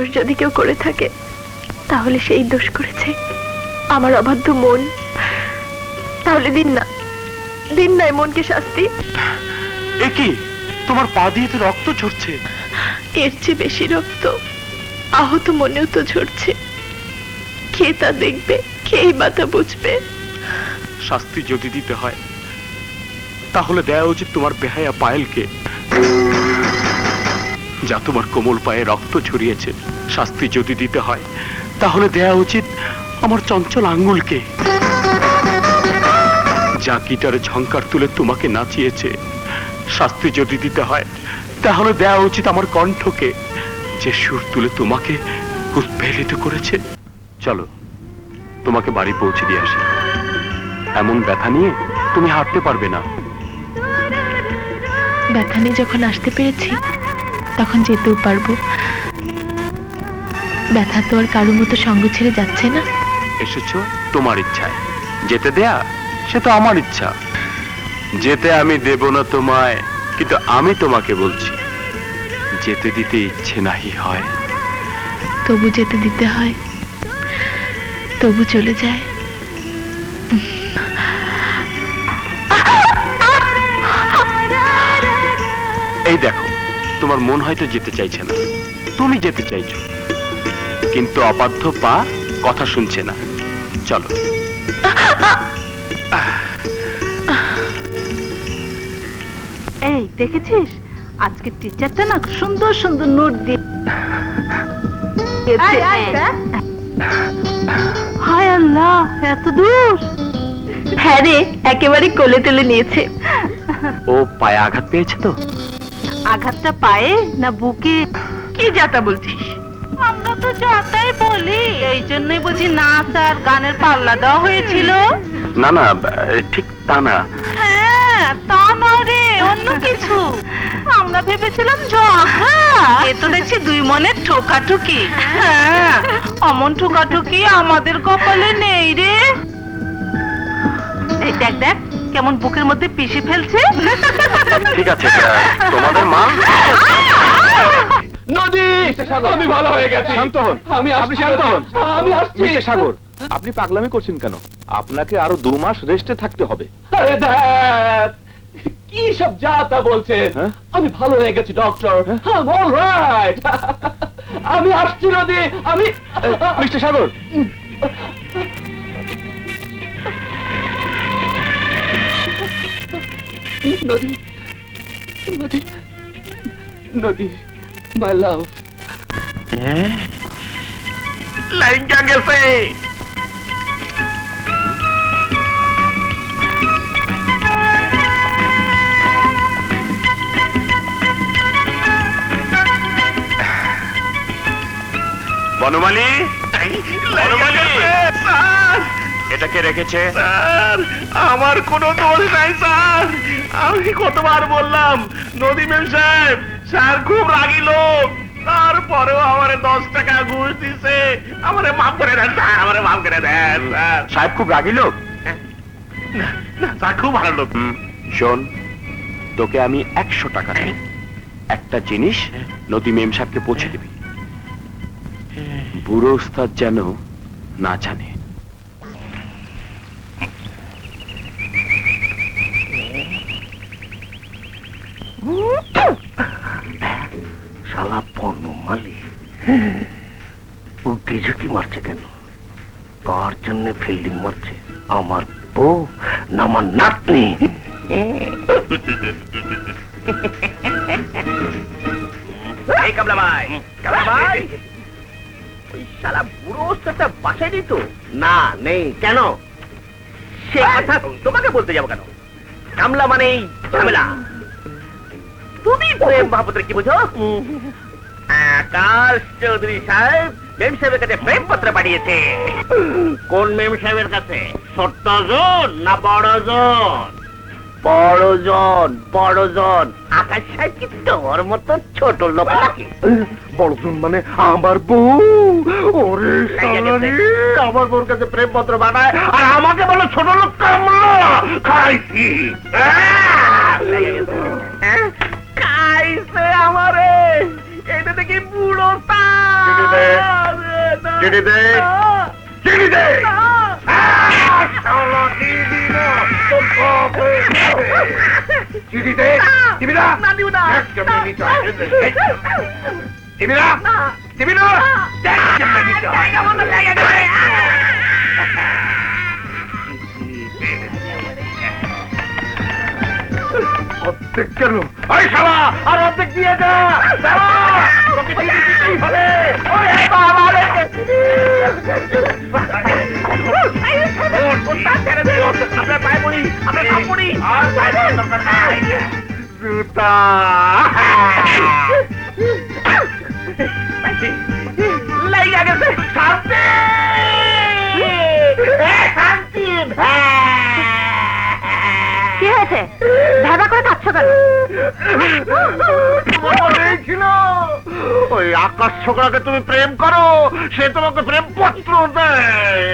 দোষ যদি কেউ করে থাকে তাহলে সেই দোষ করেছে আমার অবাধ্য মন। তাহলে দিন না, দিন নাই মনকে শাস্তি। এ কি, তোমার পা দিয়ে তো রক্ত ঝরছে। এর চেয়ে বেশি রক্ত আহত মনেও তো ঝরছে। কে তা দেখবে, কেই বা তা বুঝবে? শাস্তি যদি দিতে হয় তাহলে দেয়া উচিত তোমার বেহায়া পায়েলকে, যা তোমার কোমল পায়ে রক্ত ঝরিয়েছে। শাস্তি যদি দিতে হয় তাহলে দেয়া উচিত আমার চঞ্চল আঙ্গুলকে, যা গিটারে ঝংকার তুলে তোমাকে নাচিয়েছে। শাস্তি যদি দিতে হয় তাহলে দেয়া উচিত আমার কণ্ঠকে, যে সুর তুলে তোমাকে উৎপেলিত করেছে। চলো তোমাকে বাড়ি পৌঁছে দিয়ে আসি। এমন ব্যথা নিয়ে তুমি হাঁটতে পারবে না। ব্যথা নিয়ে যখন আসতে পেরেছি তখন যেতেও পারবো। ব্যথা তো আর কারো মতো সঙ্গ ছেড়ে যাচ্ছে না। এসেছো তোমার ইচ্ছায়, যেতে দেয়া সে তো আমার ইচ্ছা। যেতে আমি দেব না তোমায়, কিন্তু আমি তোমাকে বলছি যেতে দিতে ইচ্ছে নাহি হয়। তবু যেতে দিতে হয়, তবু চলে যায়। এই দেখো, তোমার মন হয়তো যেতে চাইছে না, তুমি যেতে চাইছো, কিন্তু অবাধ্য পা কথা শুনছে না। চলো। এই দেখেছিস, আজকে টিচারটা না সুন্দর সুন্দর নোট দিয়ে হায় আল্লাহ, এত দূর! হ্যাঁ রে, একেবারে কোলে তুলে নিয়েছে। ও পায়ে আঘাত পেয়েছে তো? আঘাতটা পায়ে না বুকে? কি যাতা বলছিস? আমরা তো যাতাই বলি, এই জন্যই বুঝি নাচ আর গানের পাল্লা দেওয়া হয়েছিল। না না, ঠিক তা না। হ্যাঁ, তা না রে, অন্য কিছু। আমরা ভেবেছিলাম ঝগড়া। এ তো দেখছি দুই মনের ঠোকাঠুকি। হ্যাঁ, অমন ঠোকাঠুকি আমাদের কপালে নেই রে। এই দেখ দেখ, কেমন বুকের মধ্যে পিষে ফেলছে। ঠিক আছে, তোমাদের মা। নদী, আমি ভালো হয়ে গেছি। শান্ত হন, আপনি শান্ত হন। আমি আসছি। মিস্টার সাগর, আপনি পাগলামি করছেন কেন? আপনাকে আরো 2 মাস রেস্টে থাকতে হবে। আরে দেখ, কি সব যা তা বলছেন। আমি ভালো হয়ে গেছি ডক্টর। I all right. আমি আসছি নদী, আমি। মিস্টার সাগর, নদী, নদী, নদী, মাই লাভ। লাইনটা গেছে। বনমালী, এটা কে রেখেছে? স্যার, আমার কোনো দোষ নাই স্যার। আমি কতবার বললাম নদী ম্যাম সাহেব, স্যার খুব রাগী লোক, তারপরেও আমারে 10 টাকা ঘুষ দিছে। আমারে মাফ করে দেন স্যার, আমারে মাফ করে দেন স্যার। সাহেব খুব রাগী লোক? না, না, স্যার খুব ভালো লোক। শোন, তোকে আমি 100 টাকা দিই, একটা জিনিস নদী মেম সাহেবকে পৌঁছে দিবি। বুড়ো উস্তাদ যেন না জানে। শালা বনমালী, ও গেজুকি মারছে কেন? কার জন্য ফিল্ডিং মারছে? আমার বউ না আমার নাতনি? এই কামলা ভাই, কামলা ভাই, ওই শালা বুড়ো ওস্তাদটা বাসায় নেই তো? না, নেই। কেন? সে কথা তোমাকে বলতে যাবো কেন? কামলা মানে ঝামেলা। তুমি প্রেম মহাপত্রে কি বুঝো? আকাশ চৌধুরী সাহেব মেম সাহেবের কাছে প্রেম পত্র পাঠিয়েছে। কোন মেম সাহেবের কাছে? ছোট্টজন না বড়জন? বড়জন, বড়জন। আকাশ সাহেব কি তোর মতো ছোট লোক নাকি? বড়জন মানে আমার বউ। ওরে শালারে, আমার বউর কাছে প্রেম পত্র পাঠায় আর আমাকে বলে ছোট লোক। কামলা খাইছি। খাইছে আমারে। এটা দেখি বুড়ো চিঠি দে, চিঠি দে, চিঠি দে। চিঠি দে, দিবি না? কেমনে নিতে হয়? দিবি না? দিবি না? দেখ কেমনে নিতে হয়। অর্ধেক কেন? ওই শালা, আর অর্ধেক দিয়ে দে। শালা, তোকে চিঠি দিতেই হবে। ওই বাবা রে। আপনার পায়ে পড়ি, আপনার কাপ পড়ি। আর পায়ে পড়ার দরকার নাই। জুতা। লাইগা গেছে। শান্তি! শান্তি! কি হয়েছে? ধাবা করে কাঁদছো কেন? মনেই ছিল ওই আকাশ ছোকরাকে তুমি প্রেম করো, সে তোমাকে প্রেম পত্র দেয়।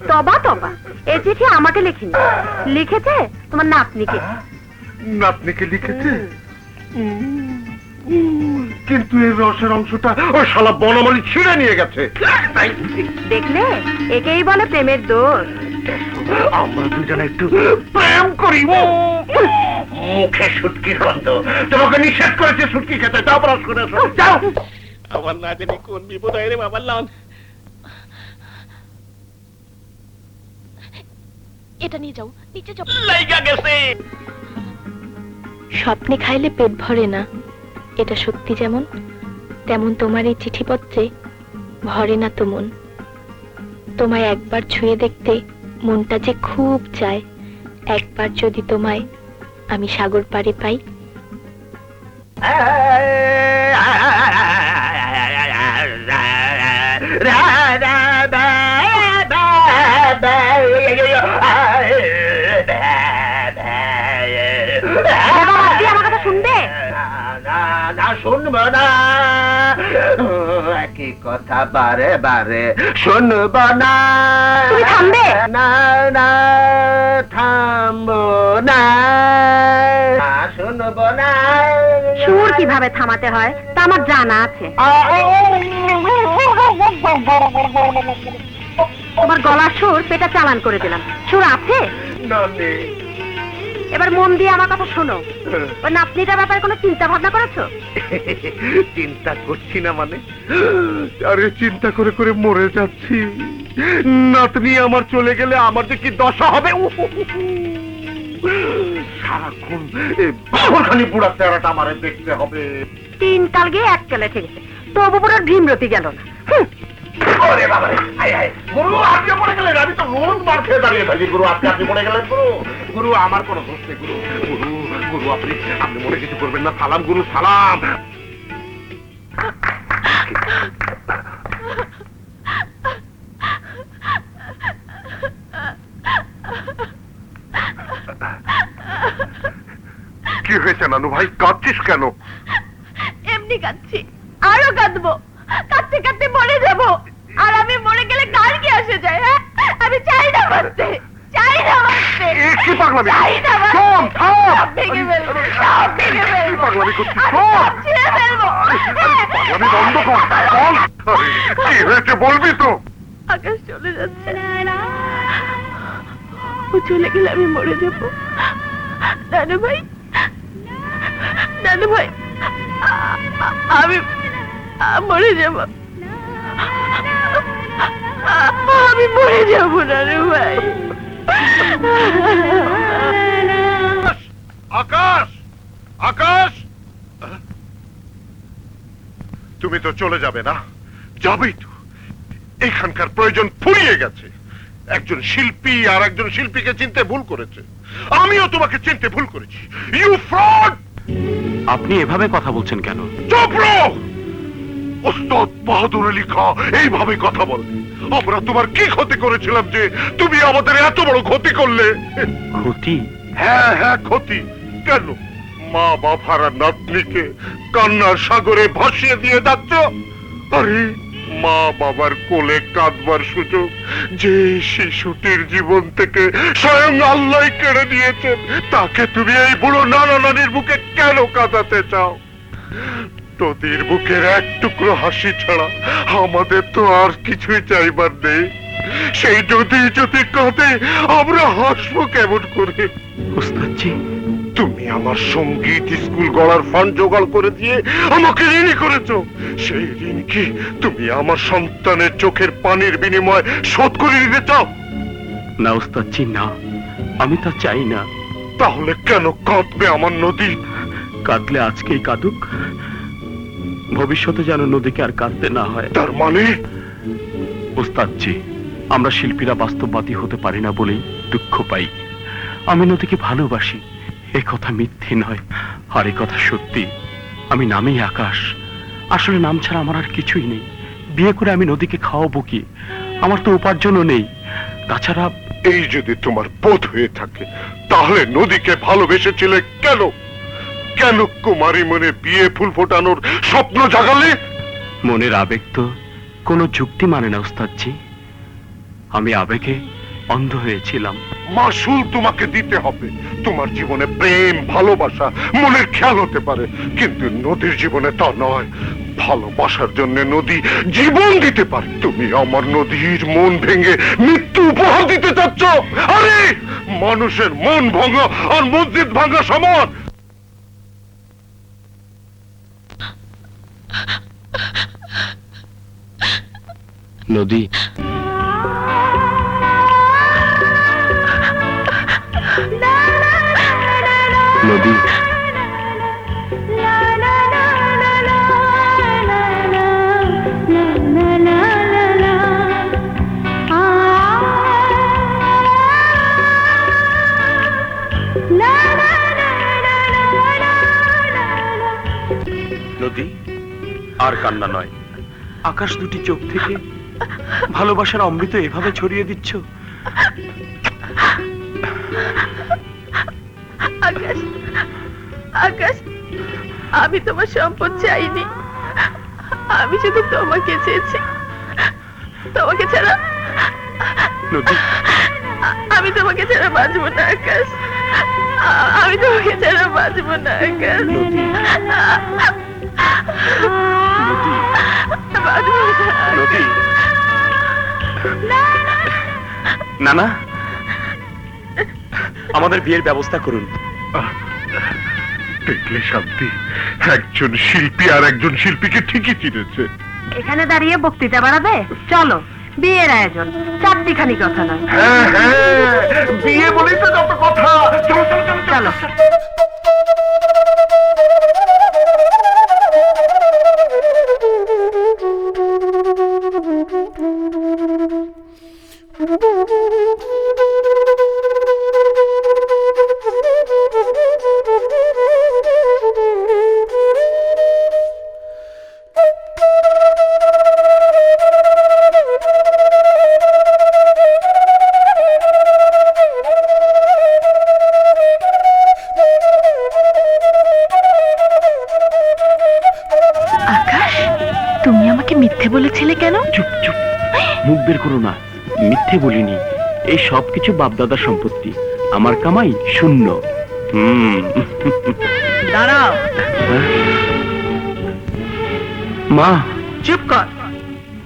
তবা তবা, এই চিঠি আমাকে লিখিনি, লিখেছে তোমার নাতনিকে। নাতনিকে লিখেছে? কিন্তু এই রসের অংশটা ওই শালা বনমালী ছিঁড়ে নিয়ে গেছে। দেখলে, একেই বলে প্রেমের দোষ। আমরা দুজনে একটু প্রেম করি। মুখে সুটকির গন্ধ, তোমাকে নিষেধ করেছে সুটকি খেতে। যাও ব্রাশ করে এসো, যাও। আমার না জানি কোন বিপদ হয় রে বাবার লান। এটা নিয়ে যাও, নিচে যাও। লাইগা গেছে। স্বপ্নে খাইলে পেট ভরে না, এটা সত্যি। যেমন তেমন তোমার এই চিঠিপত্রে ভরে না তো মন। তোমায় একবার ছুঁয়ে দেখতে মনটা যে খুব চায়। একবার যদি তোমায় আমি সাগর পাড়ে পাই। আমার কথা শুনবে? না, শুনবো না। একই কথা বারে বারে শুনবো না। তুমি থামবে? না না, থামবো না। শুনবো না। সুর কিভাবে থামাতে হয় তা আমার জানা আছে। তোমার গলার সুর পেটা চালান করে দিলাম। সুর আছে? না, নেই। এবার মন দিয়ে আমার কথা শোনো। ওই নাতনিটার ব্যাপারে কোনো চিন্তা ভাবনা করেছো? চিন্তা করছি না মানে? আরে চিন্তা করে করে মরে যাচ্ছি। নাতনি আমার চলে গেলে আমার যে কি দশা হবে। সারাক্ষণ বাবরখানি বুড়া চেহারাটা আমার দেখতে হবে। 3 কাল গিয়ে 1 কালে ঠেকেছে, তবু পুরো ভীমরতি গেল না। ওরে বাবা রে, আয় আয়। গুরু আপনি পড়ে গেলেন, আমি তো রোজ মার খেয়ে দাঁড়িয়ে থাকি। গুরু আজকে আপনি পড়ে গেলেন। গুরু, গুরু আমার কোনো দোষ নেই। গুরু, গুরু, গুরু আপনি আপনি মনে কিছু করবেন না। সালাম গুরু, সালাম। কি হয়েছে নানু ভাই, কাঁদছিস কেন? এমনি কাঁদছি, আরো কাঁদবো। কাঁদতে কাঁদতে মরে যাবো। আর আমি মরে গেলে কার কি আসে যায়? হ্যাঁ, আমি চাই না বাঁচতে, চাই না বাঁচতে। কি পাগলামি? চাই না বাঁচতে। শোন, থাম। সব ভেঙে ফেলবো, সব ভেঙে কি ফেলবো। পাগলামি করছিস? আর শোন। সব ছিঁড়ে ফেলবো। পাগলামি বন্ধ কর। বল। কি হয়েছে বলবি তো? আকাশ চলে যাচ্ছে, ও চলে গেলে আমি মরে যাবো। নানু ভাই, নানু ভাই, আমি মরে যাব। আমি মরে যাব নানু ভাই। আকাশ, আকাশ, তুমি তো চলে যাবে না? যাবেই তো। এখানকার প্রয়োজন ফুরিয়ে গেছে। একজন শিল্পী আর একজন শিল্পীকে চিনতে ভুল করেছে। আমিও তোমাকে চিনতে ভুল করেছি। You fraud! আপনি এভাবে কথা বলছেন কেন? চুপ রও! ওস্তাদ বাহাদুর আলী খাঁ এইভাবে কথা বলে। আমরা তোমার কি ক্ষতি করেছিলাম যে তুমি আমাদের এত বড় ক্ষতি করলে? ক্ষতি? হ্যাঁ হ্যাঁ, ক্ষতি। কেন মা বাবার নাতনিকে কান্নার সাগরে ভাসিয়ে দিয়ে যাচ্ছ? আরে মা বাবার কোলে কাঁদবার সুযোগ যে শিশুটির জীবন থেকে স্বয়ং আল্লাহ কেড়ে নিয়েছেন, তাকে তুমি এই বুড়ো নানা নানির বুকে কেন কাঁদাতে চাও? নদীর বুকের এক টুকরো হাসি ছাড়া আমাদের তো আর কিছুই চাইবার নেই। সেই নদী যদি কাঁদে আমরা হাসবো কেমন করে? ওস্তাদজি, তুমি আমার সঙ্গীত স্কুল গড়ার ফান্ড জোগাড় করে দিয়ে আমাকে ঋণী করেছো। সেই ঋণ কি তুমি আমার সন্তানের চোখের পানির বিনিময়ে শোধ করে দিতে চাও? না ওস্তাদজি, না, আমি তা চাই না। তাহলে কেন কাঁদবে আমার নদী? কাঁদলে আজকেই কাঁদুক, ভবিষ্যতে যেন নদীকে আর কাঁদতে না হয়। তার মানে ওস্তাদজি, আমরা শিল্পীরা বাস্তববাদী হতে পারি না বলেই দুঃখ পাই। আমি নদীকে ভালোবাসি, এ কথা মিথ্যে নয়, আর এ কথা সত্যি। আমি নামেই আকাশ, আসলে নাম ছাড়া আমার আর কিছুই নেই। বিয়ে করে আমি নদীকে খাওয়াবো কি? আমার তো উপার্জনও নেই। তাছাড়া এই যদি তোমার বোধ হয়ে থাকে তাহলে নদীকে ভালোবেসেছিলে কেন? কেন কুমারী মনে বিয়ে ফুল ফোটানোর স্বপ্ন জাগালে? মনের আবেগ তো কোনো যুক্তি মানে না ওস্তাদজি। আমি আবেগে অন্ধ হয়েছিলাম। মাসুল তোমাকে দিতে হবে। তোমার জীবনে প্রেম, ভালোবাসা, মনের খেয়াল হতে পারে, কিন্তু নদীর জীবনে তা নয়। ভালোবাসার জন্য নদী জীবন দিতে পারে। তুমি আমার নদীর মন ভেঙে মৃত্যু উপহার দিতে চাচ্ছ? আরে মানুষের মন ভাঙা আর মসজিদ ভাঙা সমান। নদী, নদী, নদী, আর কান্না নয়। আকাশ দুটি চোখ থেকে ভালোবাসার অমৃত এভাবে ছড়িয়ে দিচ্ছ। আকাশ, আকাশ, আমি তোমার সম্পদ চাইনি, আমি শুধু তোমাকে চেয়েছি। তোমাকে ছাড়া নদী, আমি তোমাকে ছাড়া বাঁচবো না আকাশ, আমি তোমাকে ছাড়া বাঁচবো না আকাশ। নদী, নদী, বাঁচবো না। নদী। না না, আমাদের বিয়ের ব্যবস্থা করুন। দেখলে শান্তি, একজন শিল্পী আর একজন শিল্পীকে ঠিকই চিনেছে। এখানে দাঁড়িয়ে বক্তৃতা বাড়াবে? চলো, বিয়ের আয়োজন, চারটিখানি কথা নয়। হ্যাঁ হ্যাঁ, বিয়ে বলেই তো যত কথা। চলো চলো চলো চলো। আকাশ, তুমি আমাকে মিথ্যে বলেছিলে কেন? চুপ চুপ, মুখ বের করো না। মিথ্যে বলিনি, এই সব কিছু বাপদাদার সম্পত্তি। আমার কামাই শূন্য। দাঁড়াও। মা, চুপ কর।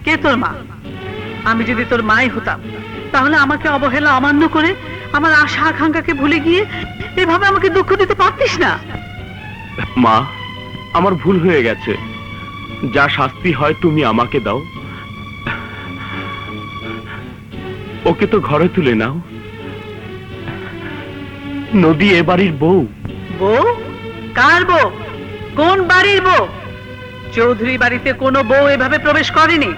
কে তোর মা? আমি যদি তোর মাই হতাম তাহলে আমাকে অবহেলা অমান্য করে আমার আশা আকাঙ্ক্ষাকে ভুলে গিয়ে এভাবে আমাকে দুঃখ দিতে পারতিস না। মা, আমার ভুল হয়ে গেছে। যা শাস্তি হয় তুমি আমাকে দাও। ওকে তো ঘরে তুলে নাও। নদী এ বাড়ির বউ। বউ? কার বউ? কোন বাড়ির বউ? চৌধুরী বাড়িতে কোনো বউ এভাবে প্রবেশ করেনি।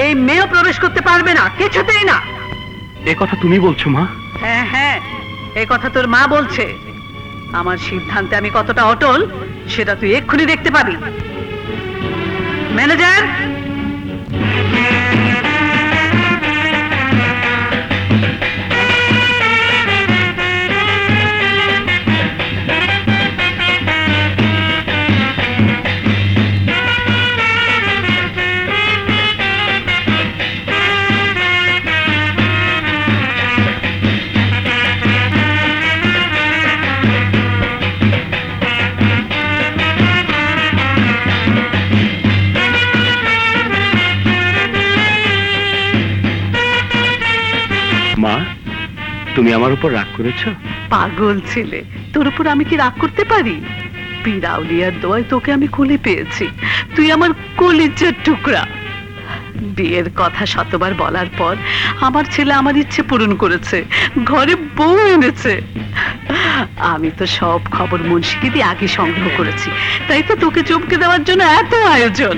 এই মেয়েও প্রবেশ করতে পারবে না, কিছুতেই না। এ কথা তুমি বলছো মা? হ্যাঁ হ্যাঁ, এই কথা তোর মা বলছে। আমার সিদ্ধান্তে আমি কতটা অটল সেটা তুই এক্ষুনি দেখতে পাবি। ম্যানেজার, তুমি আমার উপর রাগ করেছো? পাগল ছেলে, তোর উপর আমি কি রাগ করতে পারি? পীরাউলিয়ার দোয়ায় তোকে আমি কোলে পেয়েছি, তুই আমার কলিজার টুকরা। বিয়ের কথা শতবার বলার পর আমার ছেলে আমার ইচ্ছে পূরণ করেছে, ঘরে বউ এনেছে। আমি তো সব খবর মুন্সিকে দিয়ে আগে সংগ্রহ করেছি, তাই তো তোকে চমকে দেওয়ার জন্য এত আয়োজন।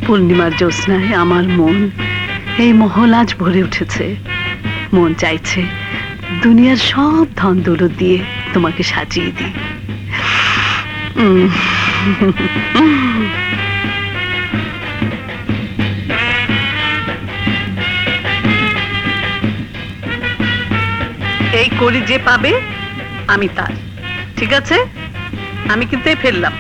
পূর্ণিমার জ্যোৎস্নায় আমার মন, এই মহল আজ ভরে উঠেছে। মন চাইছে দুনিয়ার সব ধন দৌলত দিয়ে তোমাকে সাজিয়ে দিই। এই করি যে পাবে আমি তার, ঠিক আছে? আমি কিন্তু এই ফেললাম।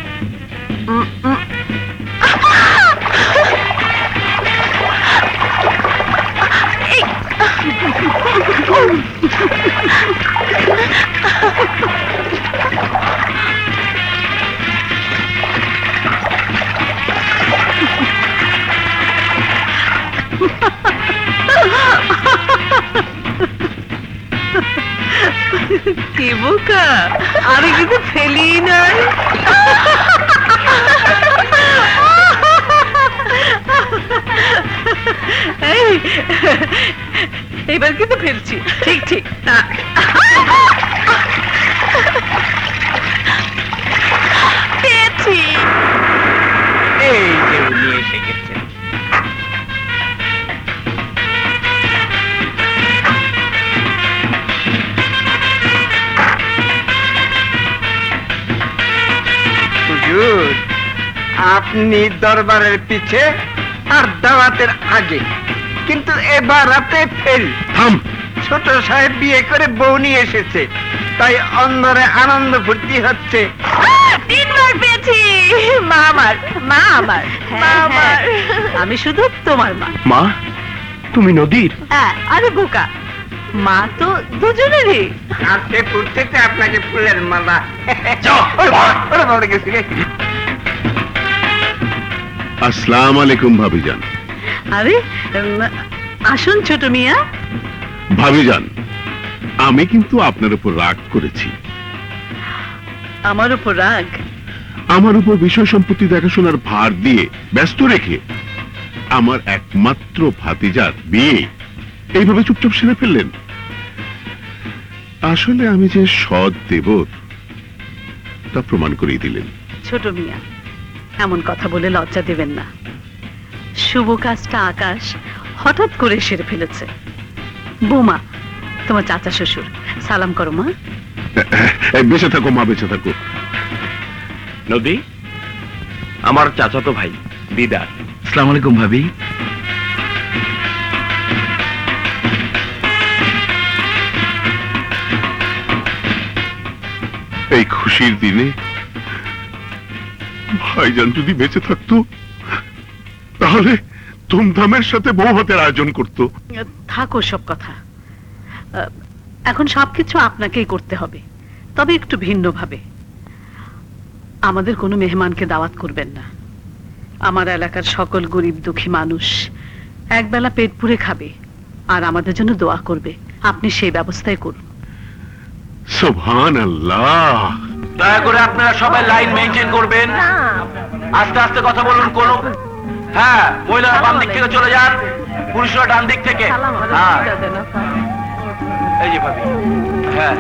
কি বোকা, আমি কিন্তু ফেলি নাই। এবার কিন্তু ফেলছি, ঠিক ঠিক। পেয়েছি। এই যে উনি এসে গেছেন। হুজুর, আপনি দরবারের পিছে আর দাওয়াতের আগে, কিন্তু এবার আপনি ফেল। থাম। ছোট সাহেব বিয়ে করে বউ নিয়ে এসেছে, তাই অন্দরে আনন্দ ফুর্তি হচ্ছে। 3 বার পেয়েছি। মা আমার, মা আমার, মা আমার। আমি শুধু তোমার মা। মা, তুমি নদীর? আরে বোকা, মা তো দুজনেরই। কাছে ফুটতে আপনাকে ফুলের মালা। গেছি রে। আসসালামু আলাইকুম ভাবিজান। আরে আসুন ছোট মিয়া। ভাবিজান, আমি কিন্তু আপনার উপর রাগ করেছি। আমার উপর রাগ? আমার উপর বিষয় সম্পত্তি দেখাশোনার ভার দিয়ে ব্যস্ত রেখে আমার একমাত্র ভাতিজার বিয়ে এইভাবে চুপচাপ সেরে ফেললেন। আসলে আমি যে সৎ দেবর তা প্রমাণ করিয়ে দিলেন। ছোট মিয়া, এমন কথা বলে লজ্জা দেবেন না। শুভ কাজটা আকাশ হঠাৎ করে সেরে ফেলেছে। বৌমা, তোমার চাচা শ্বশুর, সালাম করো মা। বেঁচে থাকো মা, বেঁচে থাকো। নদী, আমার চাচাতো ভাই দিদার। আসসালামু আলাইকুম ভাবি। এই খুশির দিনে ভাইজান যদি বেঁচে থাকতো তাহলে ধুমধামের সাথে বউ ভাতের আয়োজন করত। থাকো সব কথা, এখন সবকিছু আপনাকেই করতে হবে, তবে একটু ভিন্নভাবে। আমাদের কোনো মেহমানকে দাওয়াত করবেন না। আমার এলাকার সকল গরিব দুঃখী মানুষ একবেলা পেট পুরে খাবে আর আমাদের জন্য দোয়া করবে। আপনি সেই ব্যবস্থাই করুন। সুবহানাল্লাহ। দয়া করে আপনারা সবাই লাইন মেইনটেইন করবেন। আস্তে আস্তে কথা বলুন। কোন হ্যাঁ, মহিলারা বাম দিক থেকে চলে যান, পুরুষরা ডান দিক থেকে। হ্যাঁ, এই যে ভাবি। হ্যাঁ,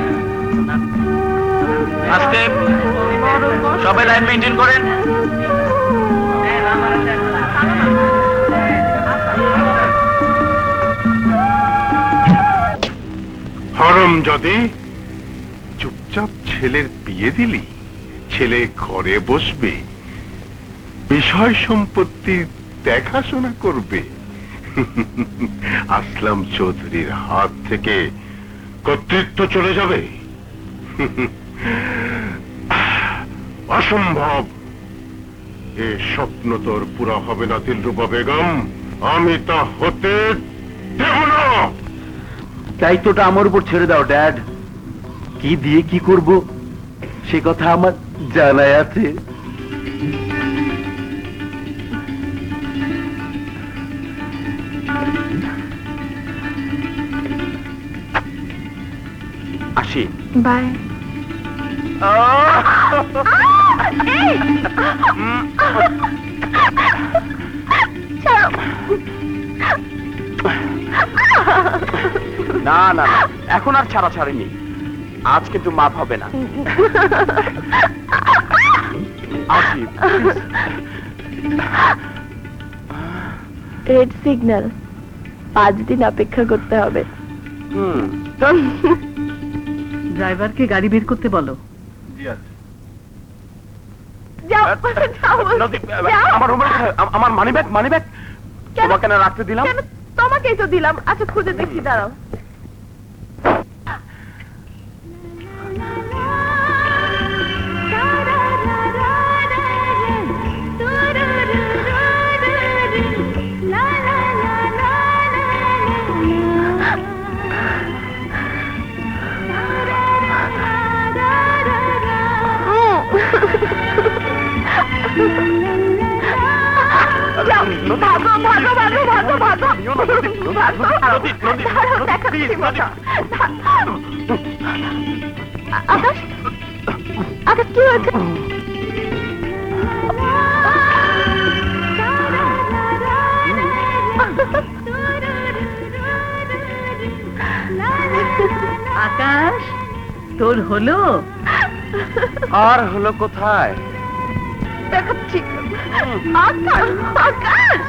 আস্তে সবাই লাইন মেইনটেইন করেন। হারামজাদে, চুপচাপ ছেলের বিয়ে দিলি, ছেলে ঘরে বসবে, বিষয় সম্পত্তি দেখাশোনা করবে। আসলাম চৌধুরীর হাত থেকে কর্তৃত্ব চলে যাবে। অসম্ভব। এ স্বপ্ন তোর পুরা হবে না দিলরুবা বেগম, আমি তা হতে দেব না। দায়িত্বটা আমার উপর ছেড়ে দাও ড্যাড। কি দিয়ে কি করব সে কথা আমার জানাই আছে। আসি। বাই। না না না, এখন আর ছাড়া ছাড়িনি। আজ কিন্তু মাপ হবে না। আসি। রেড সিগন্যাল, 5 দিন অপেক্ষা করতে হবে। ড্রাইভারকে গাড়ি বের করতে বলো। যাও, নদী, আমার রুমের কোথায়? আমার মানিব্যাগ মানিব্যাগ তোমাকে না রাখতে দিলাম। কেন? তোমাকেই তো দিলাম। আচ্ছা খুঁজে দেখি, দাঁড়াও। ভাগো ভাগো ভাগো ভাগো ভাগো। আকাশ, আকাশ কি হয়েছে? আকাশ, তোর হলো? আর হলো কোথায়? দেখাচ্ছি। আকাশ, আকাশ।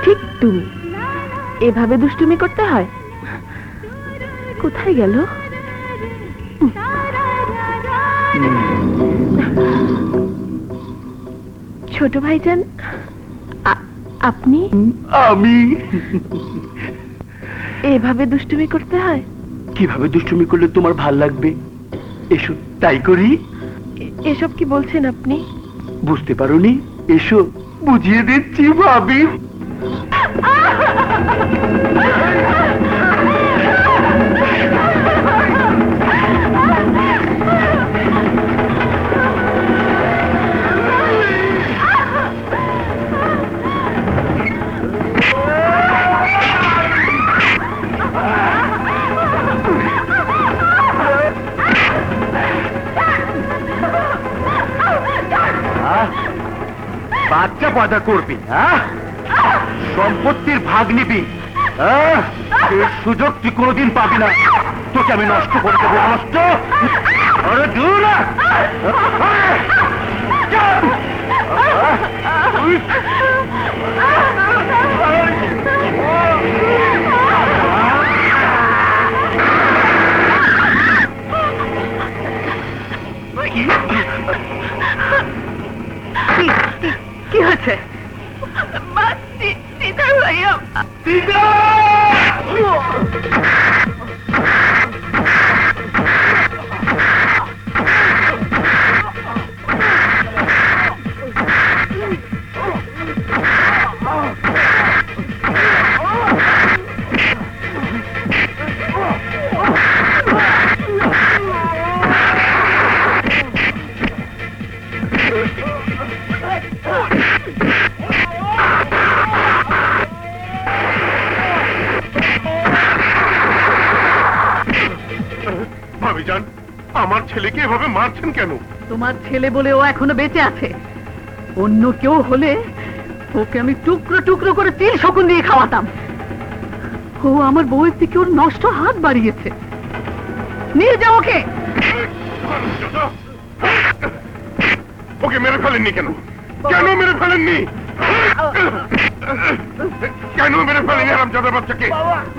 ঠিক তুমি এভাবে দুষ্টুমি করতে হয়? কোথায় গেল? ছোট ভাইজান, আপনি? আমি এভাবে দুষ্টুমি করতে হয়? কিভাবে দুষ্টুমি করলে তোমার ভাল লাগবে? এসো তাই করি। এসব কি বলছেন আপনি? বুঝতে পারোনি? এসো বুঝিয়ে দিচ্ছি ভাবি। বাচ্চা পয়দা করবি, হ্যাঁ? সম্পত্তির ভাগ নিবি, হ্যাঁ? এই সুযোগ তুই কোনোদিন পাবি না। তোকে আমি নষ্ট করে দেবো। নষ্ট? আরে দূর না। কি হয়েছে? ভাবিজান, আমার ছেলেকে এভাবে মারছেন কেন? তোমার ছেলে বলে ও এখনো বেঁচে আছে। অন্য কেউ হলে ওকে আমি টুকরো টুকরো করে তিল শকুন দিয়ে খাওয়াতাম। ও আমার বউয়ের থেকে ওর নষ্ট হাত বাড়িয়েছে। নিয়ে যাও ওকে। ওকে মেরে ফেলেননি কেন? কেন মেরে ফেলেননি? কেন মেরে ফেলেনি হারামজাদার বাচ্চাকে?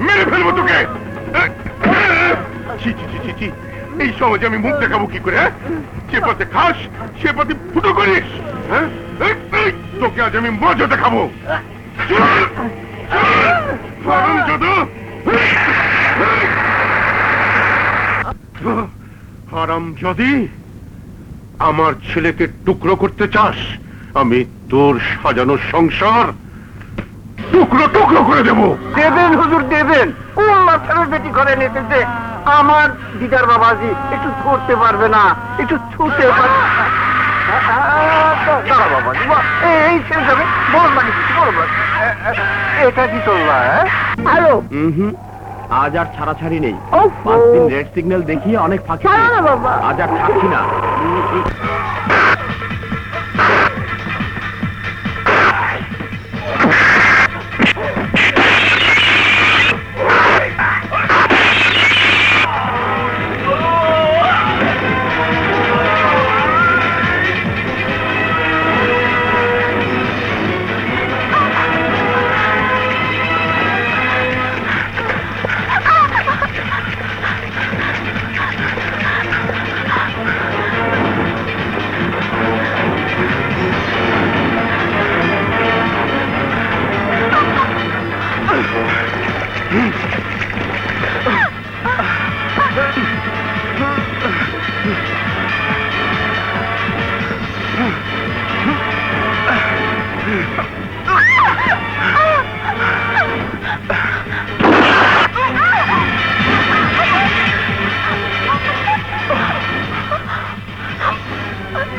মেরে ফেলবো তোকে। ছি ছি ছি ছি ছি, এই সমাজে আমি মুখ দেখাবো কি করে? সে পথে খাস, সে পথে ফুটো করিস। হ্যাঁ, তোকে আজ আমি মজা দেখাবো। হারামজাদা! হারামজাদি, আমার ছেলেকে টুকরো করতে চাস? আমি তোর সাজানো সংসার টুকরো টুকরো করে দেবো। দেবেন হুজুর দেবেন, কোন মাথার বেটি করে নিতেছে। আমার দিদার বাবাজি একটু ধরতে পারবে না, একটু ছুটে পারবে। দাঁড়া বাবাজি, এই শেষ হবে। বড় বাড়ি বড় বাড়ি, এটা কি চলবা? হ্যালো, আজ আর ছাড়াছাড়ি নেই। 5 দিন রেড সিগন্যাল দেখিয়ে অনেক ফাঁকি। আজ আর থাকছি না।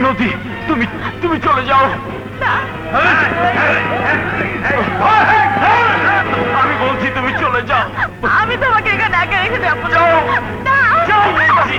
নদী, তুমি তুমি চলে যাও। আমি বলছি তুমি চলে যাও। আমি তোমাকে এখানে একা রেখে যাবো না। যাও, না। যাও বলছি।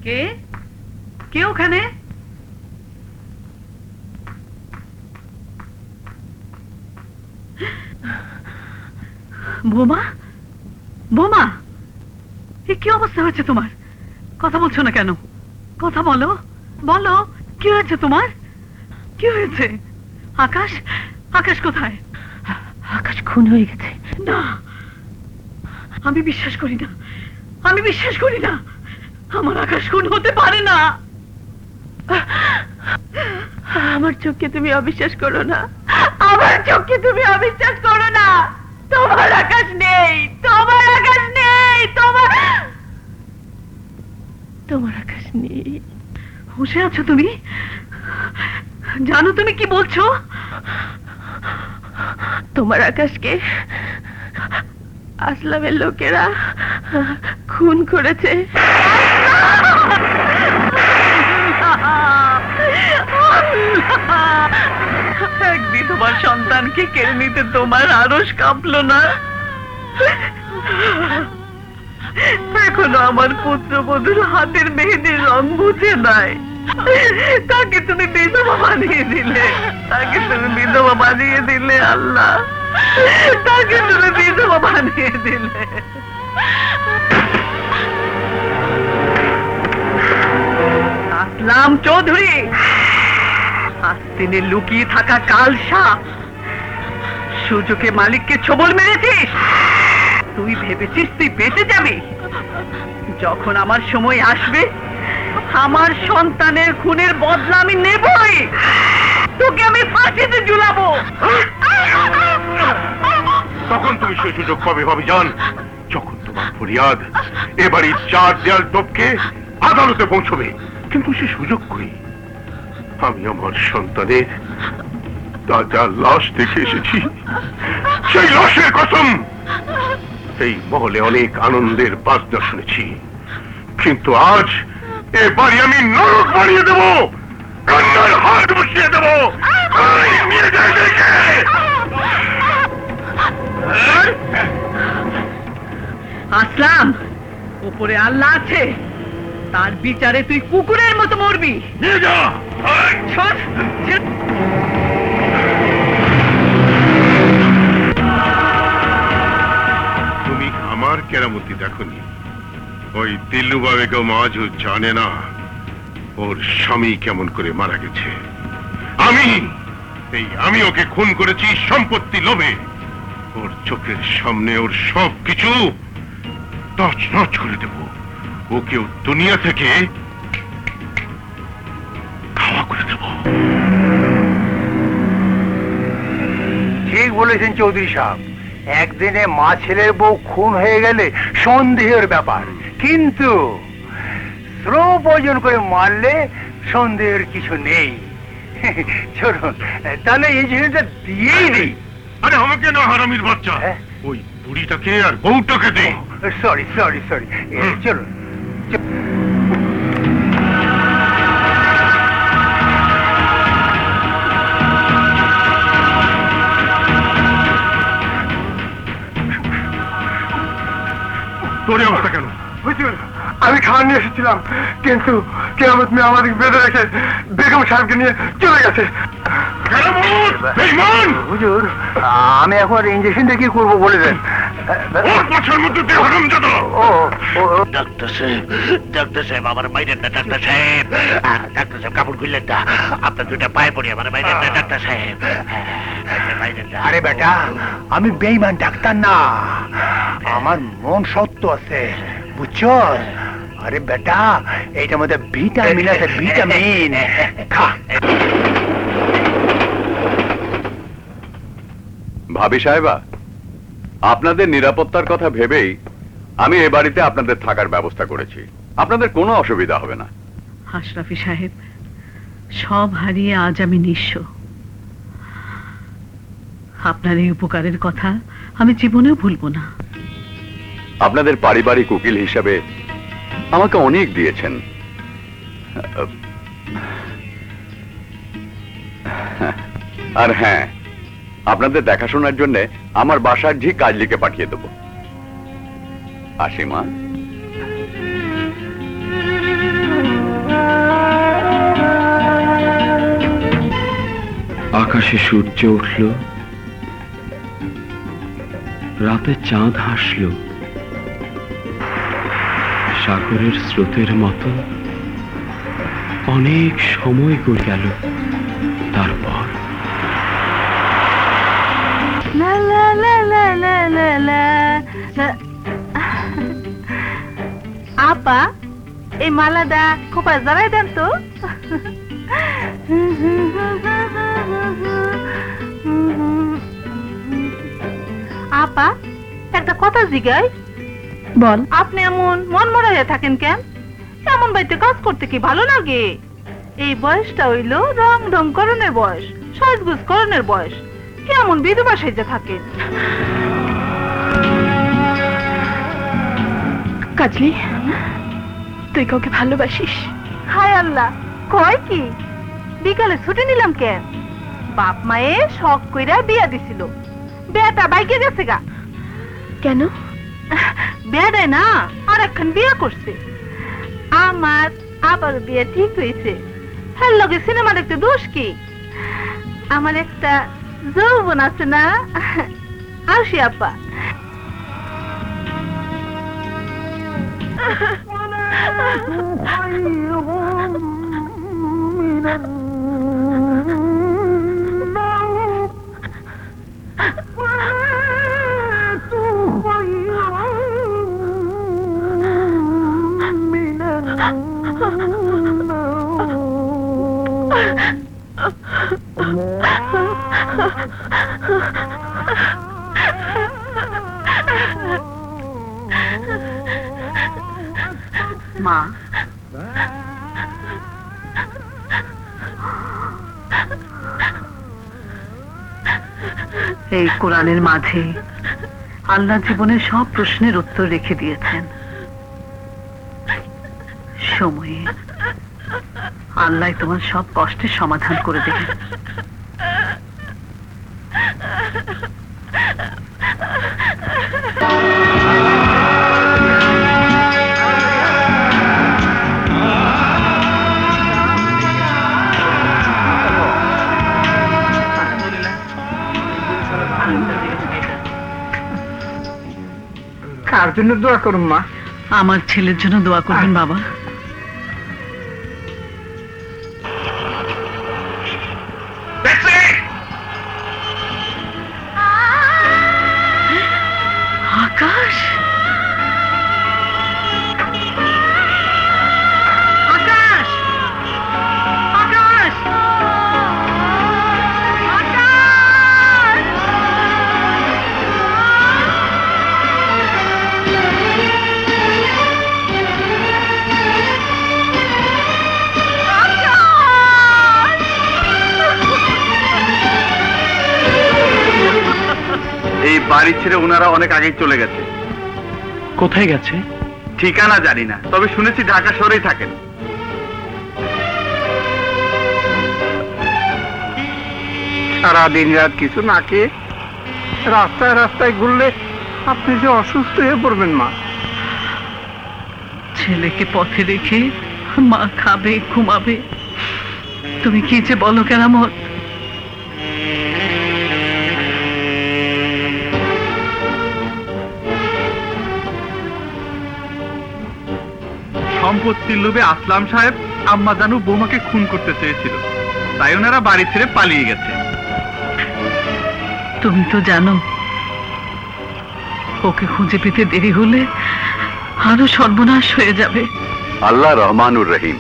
কে কে ওখানে? বোমা, বোমা, এ কি অবস্থা হয়েছে তোমার? কথা বলছো না কেন? কথা বলো, বলো, কি হয়েছে তোমার? কি হয়েছে? আকাশ, আকাশ কোথায়? আকাশ খুন হয়ে গেছে। না, আমি বিশ্বাস করি না, আমি বিশ্বাস করি না। আমার আকাশ খুন হতে পারে না। আমার চোখকে তুমি অবিশ্বাস করো না, আমার চোখকে তুমি অবিশ্বাস করো না। তোমার আকাশ নেই, তোমার আকাশ নেই, তোমার আকাশ নেই। হুঁশে আছো তুমি? জানো তুমি কি বলছো? তোমার আকাশকে আসলামের লোকেরা খুন করেছে। একদিন তোমার সন্তানকে কেড়ে নিতে তোমার আরশ কাঁপলো না? এখনো আমার পুত্রবধূর হাতের মেহেদির রং বুঝে নাই। তাকে তুমি বিধবা বানিয়ে দিলে, তাকে তুমি বিধবা বানিয়ে দিলে আল্লাহ, তাকে তুমি বিধবা বানিয়ে দিলে। আসলাম চৌধুরী, আস্তিনে লুকিয়ে থাকা কাল সাপ, সুযোগে মালিককে ছবল মেরেছিস। তুই ভেবেছিস তুই বেঁচে যাবি? যখন আমার সময় আসবে, আমার সন্তানের খুনের বদলা আমি নেবই। তোকে আমি ফাঁসিতে ঝুলাবো। তখন তুমি সেই সুযোগ পাবে ভাবিজান, যখন তোমার ফরিয়াদ এবারই 4 দেয়াল টপকে আদালতে পৌঁছবে। কিন্তু সে সুযোগ কই? আমি আমার সন্তানের তাজা লাশ দেখে এসেছি, সেই লাশের কসম। এই মহলে অনেক আনন্দের বাজনা শুনেছি, কিন্তু আজ এ বাড়ি আমি নরক বানিয়ে দেব, কান্নার হাত বসিয়ে দেব। নিয়ে যাই দেখে। আসলাম, উপরে আল্লাহ আছে, তার বিচারে তুই কুকুরের মতো মরবি। নিয়ে যা। শোন, তুমি আমার কেরামতি দেখনি? ওই দিল্লুবা বেগম আজও জানে না ওর স্বামী কেমন করে মারা গেছে। আমি ওকে খুন করেছি সম্পত্তি লোভে। ওর চোখের সামনে ওর সব কিছু তছনছ করে দেব। ওকেও দুনিয়া থেকে খাওয়া করে দেব। ঠিক বলেছেন চৌধুরী সাহেব, একদিনে মা ছেলের বউ খুন হয়ে গেলে সন্দেহের ব্যাপার, কিন্তু শ্রম প্রয়োজন করে মারলে সন্দেহের কিছু নেই। চলুন তাহলে এই জিনিসটা দিয়েই নেই। আরে আমাকে না, হারামির বাচ্চা, হ্যাঁ? ওই বুড়িটাকে আর বউটাকে দে। সরি সরি সরি, চলুন। তোর এই অবস্থা কেন? হুজুর, আমি খাবার নিয়ে এসেছিলাম, কিন্তু কেয়ামত মেয়ে আমাদের বেঁধে রেখে বেগম সাহেবকে নিয়ে চলে গেছে। কেরামত, বেঈমান! হুজুর, আমি এখন ইঞ্জেকশনটা কি করবো বলে দেন। ওর পাছার মধ্যে দিয়ে হারামজাদা! ও ডাক্তার সাহেব আমার মাইরেন না, ডাক্তার সাহেব, ডাক্তার সাহেব কাপড় খুললেন না, আপনার দুইটা পায়ে পড়ি, আমার মাইরেন না ডাক্তার সাহেব, মাইরেন না। আরে বেটা, আমি বেঈমান ডাক্তার না, আমার মন সত্য আছে, বুঝছো? আরে বেটা, এইটার মধ্যে ভিটামিন আছে, ভিটামিন খা। ভাবি সাহেবা, আপনাদের নিরাপত্তার কথা ভেবেই আমি এ বাড়িতে আপনাদের থাকার ব্যবস্থা করেছি। আপনাদের কোনো অসুবিধা হবে না। আশরাফি সাহেব, সব হারিয়ে আজ আমি নিঃস্ব। আপনার এই উপকারের কথা আমি জীবনেও ভুলবো না। আপনাদের পারিবারিক উকিল হিসাবে আমাকে অনেক দিয়েছেন। আর হ্যাঁ, আপনাদের দেখাশোনার জন্য আমার বাসার ঝি কাজলিকে পাঠিয়ে দেব। আসি মা। আকাশে সূর্য উঠল, রাতে চাঁদ হাসল, সাগরের স্রোতের মতো অনেক সময় গড়ে গেল। তারপর আপা, এই মালাটা খোপা জড়াই দেন তো। আপা, একটা কথা জিগাই। বল। আপনি এমন মন মরা হয়ে থাকেন কেন? এমন বাড়িতে কাজ করতে কি ভালো লাগে? এই বয়সটা হইল রং ঢং করণের বয়স, সাজগুজ করণের বয়স। কেমন বিধবা সেজে থাকেন? কাজলি, তুই কাউকে ভালোবাসিস? হায় আল্লাহ, কয় কি? বিকালে ছুটি নিলাম কেন? বাপ মায়ে শখ কইরা বিয়া দিছিল, বিয়াটা বাইকে গেছে গা। কেন? বেড়ায় না আর একখান বিয়ে করছে। আমার আবার বিয়ে ঠিক হয়েছে। হ্যাঁ, লগে সিনেমা দেখতে দোষ কি? আমার একটা যৌবন আছে না, আসি আপা। মা, এই কোরআনের মাঝে আল্লাহ জীবনের সব প্রশ্নের উত্তর রেখে দিয়েছেন। সময়ে আল্লাহ তোমার সব কষ্টের সমাধান করে দেবেন। কার জন্য দোয়া করুন মা? আমার ছেলের জন্য দোয়া করবেন বাবা। আকাশ, আকাশ, আকাশ, এই বাড়ি ছেড়ে ওনারা অনেক আগেই চলে গেছে। কোথায় গেছে? ঠিকানা জানি না, তবে শুনেছি ঢাকা শহরেই থাকেন। সারাদিন রাত কিছু না খেয়ে রাস্তায় রাস্তায় ঘুরলে আপনি যে অসুস্থ হয়ে পড়বেন মা। ছেলেকে পথে রেখে মা খাবে, ঘুমাবে, তুমি কি যে বলো কেরামত। সম্পত্তির লোভে আসলাম সাহেব আম্মা জানু বৌমাকে খুন করতে চেয়েছিল, তাই ওনারা বাড়ি ছেড়ে পালিয়ে গেছে। তুমি তো জানো ওকে খুঁজে পেতে দেরি হলে আরো সর্বনাশ হয়ে যাবে। আল্লাহ রহমানুর রহিম,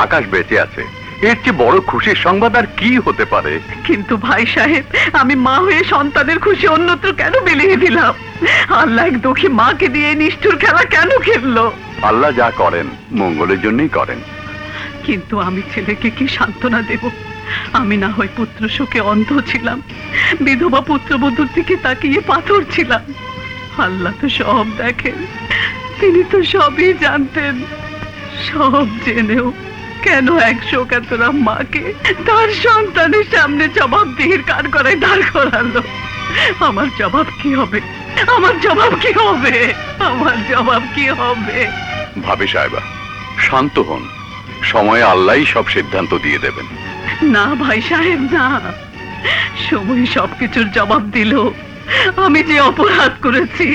আকাশ বেঁচে আছে, এর চেয়ে বড় খুশির সংবাদ আর কি হতে পারে? কিন্তু ভাই সাহেব, আমি মা হয়ে সন্তানের খুশি অন্যত্র কেন বিলিয়ে দিলাম? আল্লাহ এক দুঃখী মাকে দিয়ে নিষ্ঠুর খেলা কেন খেললো? আল্লাহ যা করেন মঙ্গলের জন্যই করেন। কিন্তু আমি ছেলেকে কি সান্ত্বনা দেব? আমি না হয় পুত্র শোকে অন্ধ ছিলাম, বিধবা পুত্রবধূর দিকে তাকিয়ে পাথর ছিলাম। আল্লাহ তো সব দেখেন, তিনি তো সবই জানতেন। সব জেনেও কেন এক শোকাতুরা মাকে তার সন্তানের সামনে জবাবদিহির কার করায় দাঁড় করালো? আমার জবাব কি হবে? আমার জবাব কি হবে? আমার জবাব কি হবে? ভাবি সাহেবা, শান্ত হন, সময়ে আল্লাহই সব সিদ্ধান্ত দিয়ে দেবেন। না ভাই সাহেব, না, সময় সবকিছুর জবাব দিল। আমি যে অপরাধ করেছি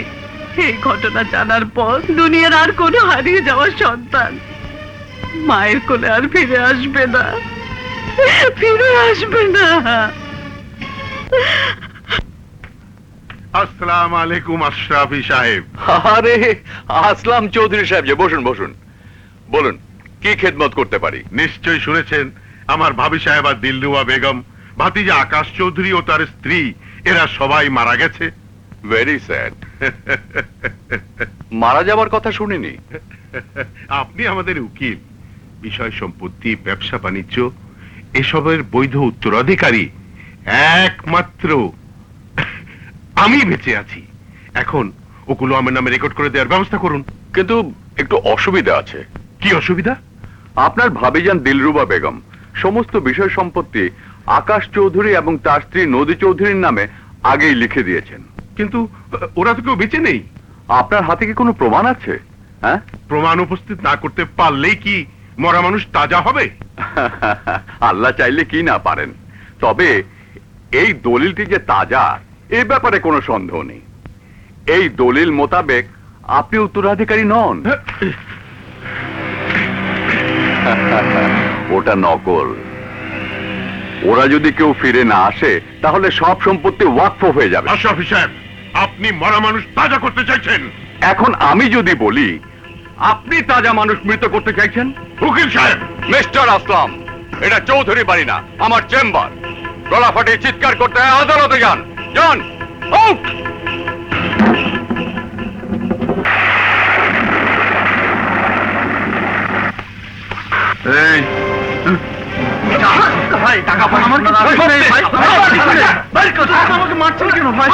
এই ঘটনা জানার পর দুনিয়ার আর কোনো হারিয়ে যাওয়ার সন্তান মায়ের কোলে আর ফিরে আসবে না, ফিরে আসবে না। আসসালামু আলাইকুম আশরাফি সাহেব। আরে আসলাম চৌধুরী সাহেব, যে বসুন বসুন, বলুন কি খেদমত করতে পারি? নিশ্চয়ই শুনেছেন আমার ভাবি সাহেবা দিলরুবা বেগম, ভাতিজা আকাশ চৌধুরী ও তার স্ত্রী এরা সবাই মারা গেছে। Very sad. মারা যাবার কথা শুনিনি। আপনি আমাদের উকিল, বিষয় সম্পত্তি, ব্যবসা বাণিজ্য এসবের বৈধ উত্তরাধিকারী একমাত্র আমি বেঁচে আছি। এখন ওগুলো আমার নামে রেকর্ড করে দেওয়ার ব্যবস্থা করুন। কিন্তু একটু অসুবিধা আছে। কি অসুবিধা? আপনার ভাবিজান দিলরুবা বেগম সমস্ত বিষয় সম্পত্তি আকাশ চৌধুরী এবং তার স্ত্রী নদী চৌধুরীর নামে আগেই লিখে দিয়েছেন। কিন্তু ওরা তো কেউ বেঁচে নেই। আপনার হাতে কি কোনো প্রমাণ আছে? হ্যাঁ? প্রমাণ উপস্থিত না করতে পারলেই কি মরা মানুষ তাজা হবে? আল্লাহ চাইলে কি না পারেন, তবে এই দলিলটি যে তাজা এ ব্যাপারে কোনো সন্দেহ নেই। এই দলিল মোতাবেক আপনি উত্তরাধিকারী নন। ওটা নকল। ওরা যদি কেউ ফিরে না আসে তাহলে সব সম্পত্তি ওয়াকফ হয়ে যাবে। আশরাফি সাহেব, আপনি মরা মানুষ তাজা করতে চাইছেন? এখন আমি যদি বলি আপনি তাজা মানুষ মৃত করতে চাইছেন? উকিল সাহেব, মিস্টার আসলাম, এটা চৌধুরী বাড়ি না, আমার চেম্বার। গলা ফাটিয়ে চিৎকার করতে হয় আদালতে যান। যান আউট। এই ভাই টাকা পয়সা আমার আমাকে মারছেন কেন ভাই?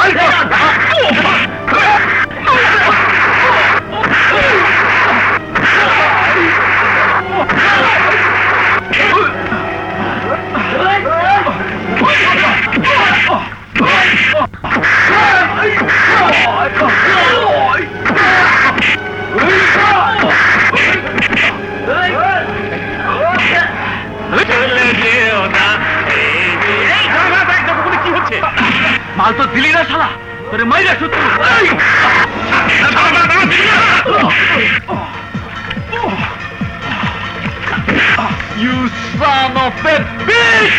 কি হচ্ছে? মাল তো দিলি না শালা, তোরে মাইরা শুধু You son of a bitch!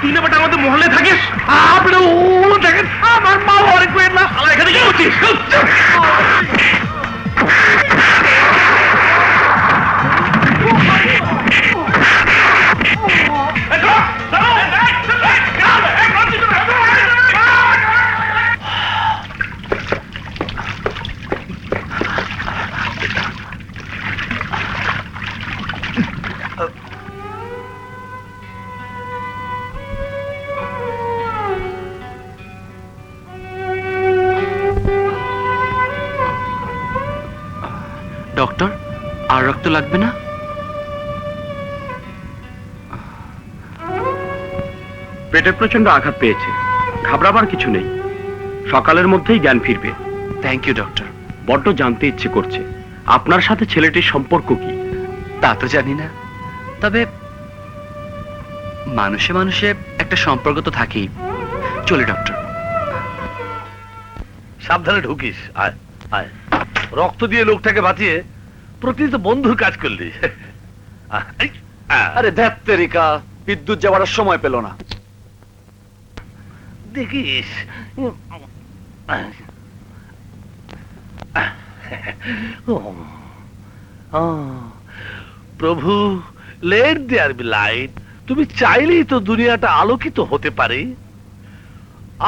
তুই না বেটা আমাদের মহলে থাকিস? আপনি দেখেন আমার মা অনেক পেয়ে না এখানে কি করছিস? ডক্টর, আর রক্ত লাগবে না? পেটে প্রচন্ড আঘাত পেয়েছে, ঘাবড়াবার কিছু নেই, সকালের মধ্যেই জ্ঞান ফিরবে। Thank you doctor. বড্ড জানতে ইচ্ছে করছে আপনার সাথে ছেলেটির সম্পর্ক কি। তা তো জানি না, তবে মানুষে মানুষে একটা সম্পর্ক তো থাকেই। চলে ডক্টর। সাবধানে ঢুকিস। আয় আয়, রক্ত দিয়ে লোকটাকে বাঁচিয়ে প্রকৃত বন্ধুর কাজ করলি। আরে ধ্যাত তেরিকা, বিদ্যুৎ যাওয়ার সময় পেল না। দেখিস প্রভু, লেট দেয়ার বি লাইট। তুমি চাইলেই তো দুনিয়াটা আলোকিত হতে পারে।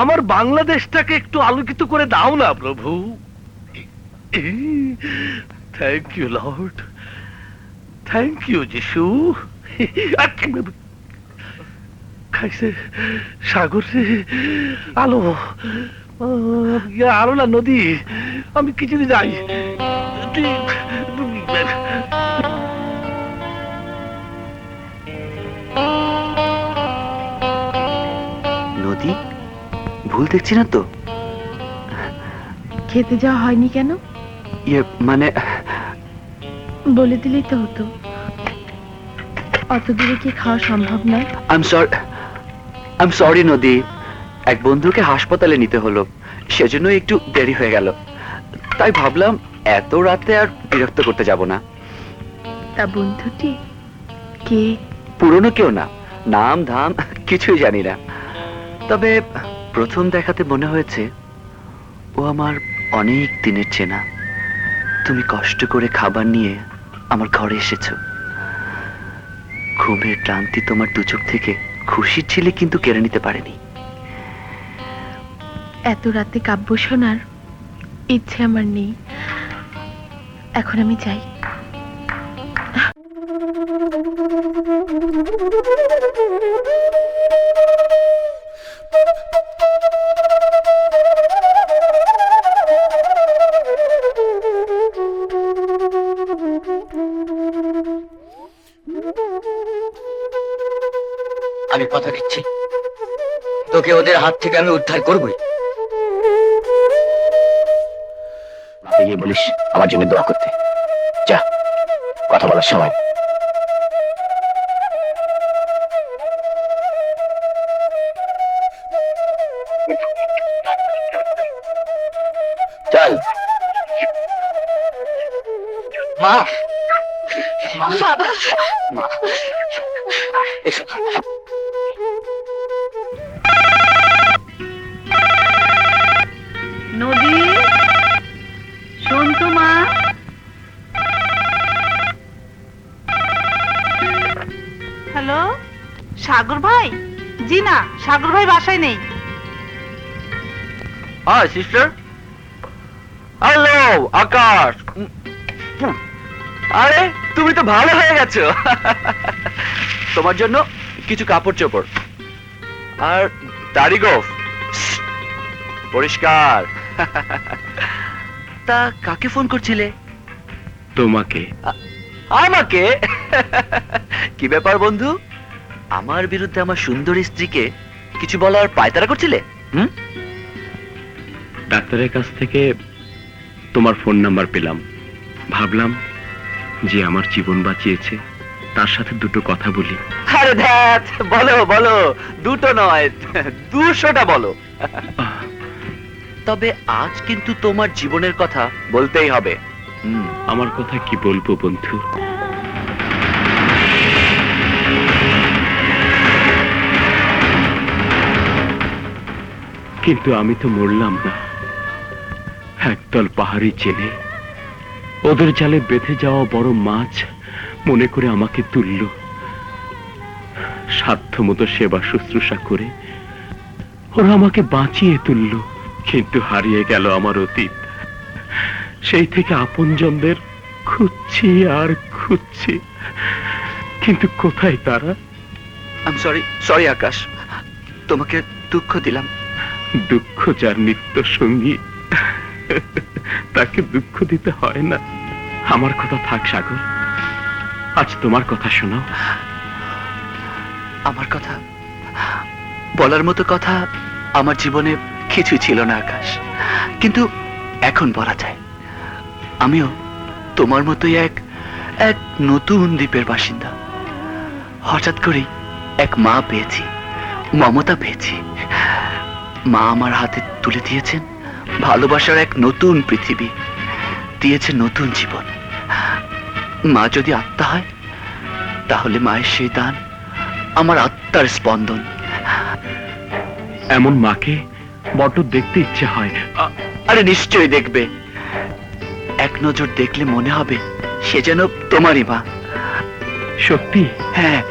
আমার বাংলাদেশটাকে একটু আলোকিত করে দাও না প্রভু। Thank you lord, thank you যিশু। খাইছে সাগর রে, আলো, আলো না নদী, আমি কিছু যাই। নদী, ভুল দেখছি না তো? খেতে যাওয়া হয়নি কেন? ইয়ে মানে বলে দিলেই তো হতো। অত দূরে কি খাওয়া সম্ভব নয়? আই এম সরি নদী, এক বন্ধুকে হাসপাতালে নিতে হলো, সেজন্য একটু দেরি হয়ে গেল। তাই ভাবলাম এত রাতে আর বিরক্ত করতে যাব না। তা বন্ধুটি কে? পুরনো কেউ না, নাম ধাম কিছুই জানি না, তবে প্রথম দেখাতে মনে হয়েছে ও আমার অনেক দিনের চেনা। তুমি কষ্ট করে খাবার নিয়ে আমার ঘরে এসেছো, ঘুমের ক্লান্তি তোমার দুচোখ থেকে খুশির ছিলে কিন্তু কেড়ে নিতে পারেনি। এত রাতে কাব্য শোনার ইচ্ছে আমার নেই, এখন আমি যাই। আমি কথা দিচ্ছি তোকে ওদের হাত থেকে আমি উদ্ধার করবই। মাকে গিয়ে বলিস আমার জন্য দোয়া করতে। যা, কথা বলার সময়। চল। মা, মা, এসো। নদী, শোন তো মা। হ্যালো, সাগর ভাই? জি না, সাগর ভাই বাসায় নেই। High sister. হ্যালো আকাশ। আরে তুমি তো ভালো হয়ে গেছো। তোমার জন্য কিছু কাপড় চোপড় আর দাড়ি গোফ পরিষ্কার। তা কাকে ফোন করছিলে? তোমাকে। আমাকে? কি ব্যাপার বন্ধু, আমার বিরুদ্ধে আমার সুন্দরী স্ত্রীকে কিছু বলার পায়তারা করছিলে? ডাক্তারের কাছ থেকে তোমার ফোন নাম্বার পেলাম, ভাবলাম যে আমার জীবন বাঁচিয়েছে তার সাথে দুটো কথা বলি। আরে ধ্যাত, বলো বলো, দুটো নয় 200টা বলো। তবে আজ কিন্তু তোমার জীবনের কথা বলতেই হবে। আমার কথা কি বলবো বন্ধু? কিন্তু আমি তো মরলাম না। একদল পাহাড়ি জেলে ওদের জালে বেঁধে যাওয়া বড় মাছ মনে করে আমাকে তুলল। সাধ্যমতো সেবা শুশ্রূষা করে ওরা আমাকে বাঁচিয়ে তুলল। কিন্তু হারিয়ে গেল আমার অতীত। সেই থেকে আপনজনদের খুঁজছি আর খুঁজছি, কিন্তু কোথায় তারা? সরি আকাশ, তোমাকে দুঃখ দিলাম। দুঃখ যার নিত্য সঙ্গী তাকে দুঃখ দিতে হয় না। আমার কথা থাক সাগর, আজ তোমার কথা শোনাও। আমার কথা বলার মতো কথা আমার জীবনে কিছু ছিল না আকাশ, কিন্তু এখন বলা যায়। আমিও তোমার মতোই এক নতুন দ্বীপের বাসিন্দা। হঠাৎ করেই এক মা পেয়েছি, মমতা পেয়েছি। মা আমার হাতে তুলে দিয়েছেন ভালোবাসার এক নতুন পৃথিবী, দিয়েছে নতুন জীবন। মা যদি আত্মা হয় তাহলে মায়ের সেই দান আমার আত্মার স্পন্দন। এমন মাকে বড্ড দেখতে ইচ্ছে হয়। আরে নিশ্চয়ই দেখবে। এক নজর দেখলে মনে হবে সে যেন তোমারই মা। সত্যি? হ্যাঁ।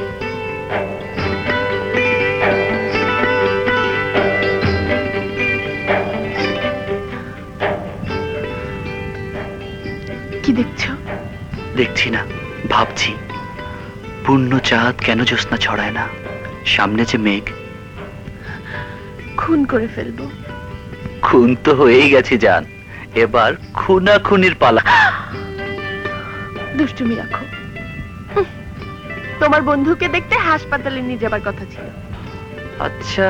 কি দেখছো? দেখছি না, ভাবছি পূর্ণ চাঁদ কেন জ্যোৎস্না ছড়ায় না। সামনে যে মেঘ, খুন করে ফেলবো। খুন তো হয়েই গেছে জান, এবার খুনাখুনির পালা। দুষ্টুমি রাখো। তোমার বন্ধুকে দেখতে হাসপাতালে নিয়ে যাবার কথা ছিল। আচ্ছা,